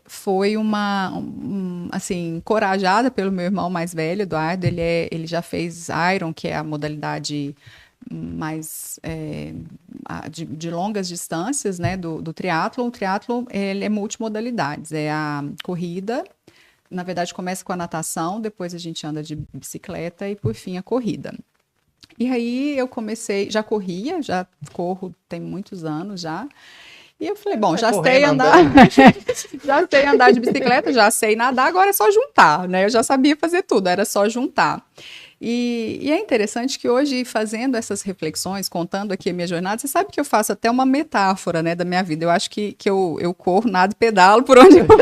Foi assim, encorajada pelo meu irmão mais velho, Eduardo. Ele já fez Iron, que é a modalidade mais de longas distâncias, né, do triatlon. O triatlon ele é multimodalidades, é a corrida, na verdade começa com a natação, depois a gente anda de bicicleta e por fim a corrida. E aí eu comecei, já corro tem muitos anos já. E eu falei, bom, já sei andar de bicicleta, já sei nadar, agora é só juntar, né? Eu já sabia fazer tudo, era só juntar. E é interessante que hoje, fazendo essas reflexões, contando aqui a minha jornada, você sabe que eu faço até uma metáfora, né, da minha vida. Eu acho que eu corro, nado e pedalo por onde eu vou.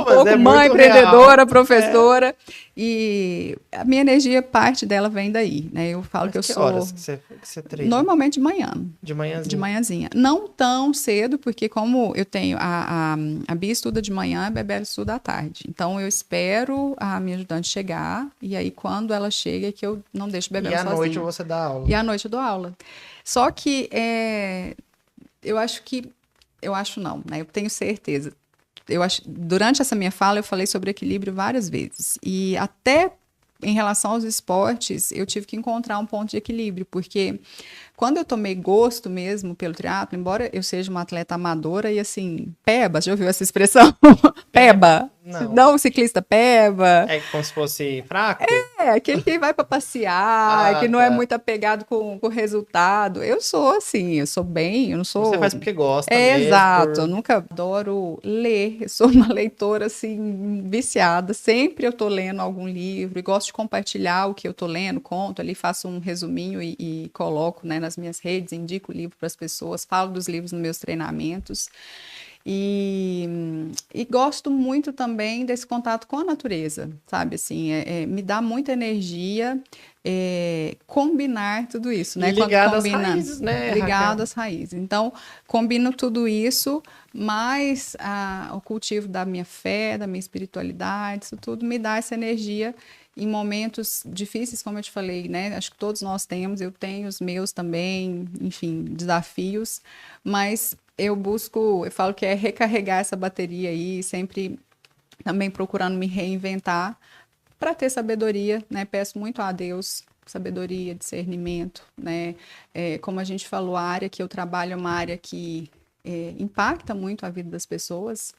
Pouco mãe, empreendedora, professora. E a minha energia, parte dela vem daí, né? Eu falo que eu sou... horas que você treina? Normalmente de manhã. De manhãzinha? De manhãzinha. Não tão cedo, porque como eu tenho... A Bia estuda de manhã, a Bebel estuda à tarde. Então, eu espero a minha ajudante chegar, e aí quando ela chega é que eu não deixo o Bebel sozinha. E à noite você dá aula? E à noite eu dou aula. Só que eu acho não, né? Eu tenho certeza. Durante essa minha fala, eu falei sobre equilíbrio várias vezes. E até em relação aos esportes, eu tive que encontrar um ponto de equilíbrio, porque quando eu tomei gosto mesmo pelo triatlo, embora eu seja uma atleta amadora e assim, peba, já ouviu essa expressão? Peba. Não, ciclista peba. É como se fosse fraco? É, aquele que vai para passear, que não é muito apegado com o resultado. Eu sou assim, eu sou bem, eu não sou... Você faz porque gosta mesmo. Exato, eu nunca adoro ler, eu sou uma leitora assim, viciada, sempre eu tô lendo algum livro e gosto de compartilhar o que eu tô lendo, conto ali, faço um resuminho e coloco, né, nas minhas redes, indico o livro para as pessoas, falo dos livros nos meus treinamentos. E gosto muito também desse contato com a natureza, sabe? Assim, me dá muita energia combinar tudo isso, né? Ligado às raízes, né? Ligado às raízes. Então, combino tudo isso, mais o cultivo da minha fé, da minha espiritualidade, isso tudo me dá essa energia em momentos difíceis, como eu te falei, né? Acho que todos nós temos, eu tenho os meus também, enfim, desafios, mas eu falo que é recarregar essa bateria aí, sempre também procurando me reinventar para ter sabedoria, né? Peço muito a Deus sabedoria, discernimento, né? Como a gente falou, a área que eu trabalho é uma área que impacta muito a vida das pessoas,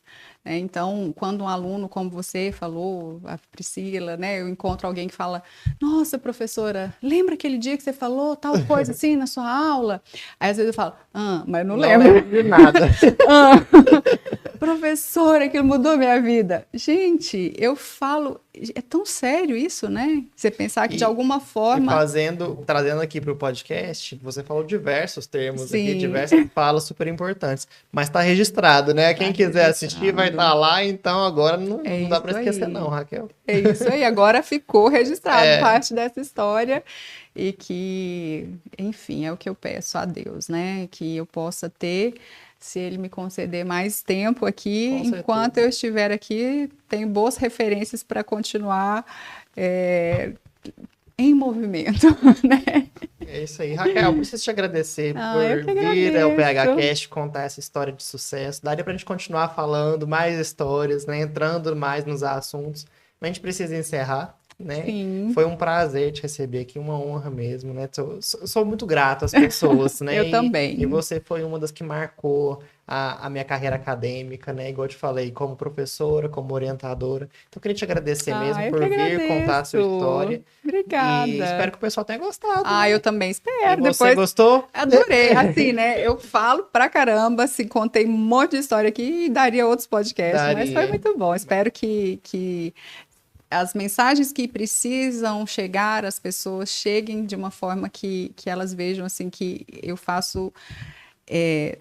né? Então, quando um aluno, como você falou, a Priscila, né? Eu encontro alguém que fala, nossa, professora, lembra aquele dia que você falou tal coisa assim na sua aula? Aí, às vezes eu falo, mas não lembro. Não lembro de nada. Professora, aquilo mudou minha vida. Gente, eu falo, é tão sério isso, né? Você pensar que de alguma forma... Trazendo aqui para o podcast, você falou diversos termos Sim. aqui, diversas falas super importantes, mas está registrado, né? Quem quiser assistir vai estar lá, então agora não dá para esquecer não, Raquel. É isso aí, agora ficou registrado parte dessa história e que, enfim, é o que eu peço a Deus, né? Que eu possa ter... Se ele me conceder mais tempo aqui, enquanto eu estiver aqui, tenho boas referências para continuar em movimento, né? É isso aí. Raquel, preciso te agradecer por vir ao PHCast contar essa história de sucesso. Daria para a gente continuar falando mais histórias, né? Entrando mais nos assuntos. Mas a gente precisa encerrar. Né? Sim. Foi um prazer te receber aqui, uma honra mesmo, né? Sou muito grato às pessoas, né? Eu também. E você foi uma das que marcou a minha carreira acadêmica, né? Igual eu te falei, como professora, como orientadora. Então, eu queria te agradecer mesmo por vir contar a sua história. Obrigada. E espero que o pessoal tenha gostado. Eu também espero. E você gostou? Adorei. Assim, né? Eu falo pra caramba, assim, contei um monte de história aqui e daria outros podcasts, mas foi muito bom. Espero que as mensagens que precisam chegar às pessoas cheguem de uma forma que elas vejam assim que eu faço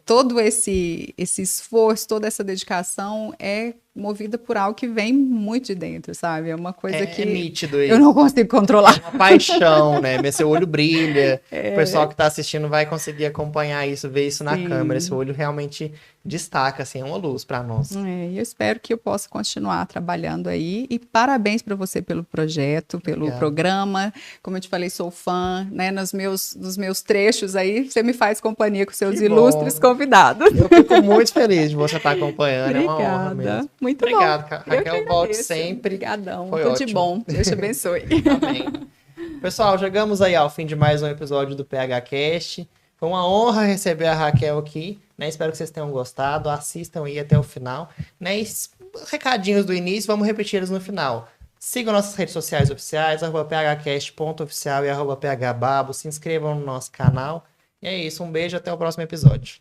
todo esse esforço, toda essa dedicação é movida por algo que vem muito de dentro, sabe? É uma coisa que nítido eu não consigo controlar. É uma paixão, né? Seu olho brilha. O pessoal que está assistindo vai conseguir acompanhar isso, ver isso na câmera. Seu olho realmente destaca, assim, é uma luz para nós. Eu espero que eu possa continuar trabalhando aí. E parabéns para você pelo projeto, pelo programa. Como eu te falei, sou fã, né? Nos meus trechos aí, você me faz companhia com seus ilustres convidados. Eu fico muito feliz de você estar acompanhando. Obrigada. É uma honra mesmo. Muito obrigado, bom. Raquel. Volte sempre. Obrigadão. Foi Tudo ótimo. de bom. Deus te abençoe. Amém. Pessoal, chegamos aí ao fim de mais um episódio do PHCast. Foi uma honra receber a Raquel aqui, né? Espero que vocês tenham gostado. Assistam aí até o final, né? E recadinhos do início, vamos repetir eles no final. Sigam nossas redes sociais oficiais, @phcast.oficial e @phbabo. Se inscrevam no nosso canal. E é isso, um beijo, até o próximo episódio.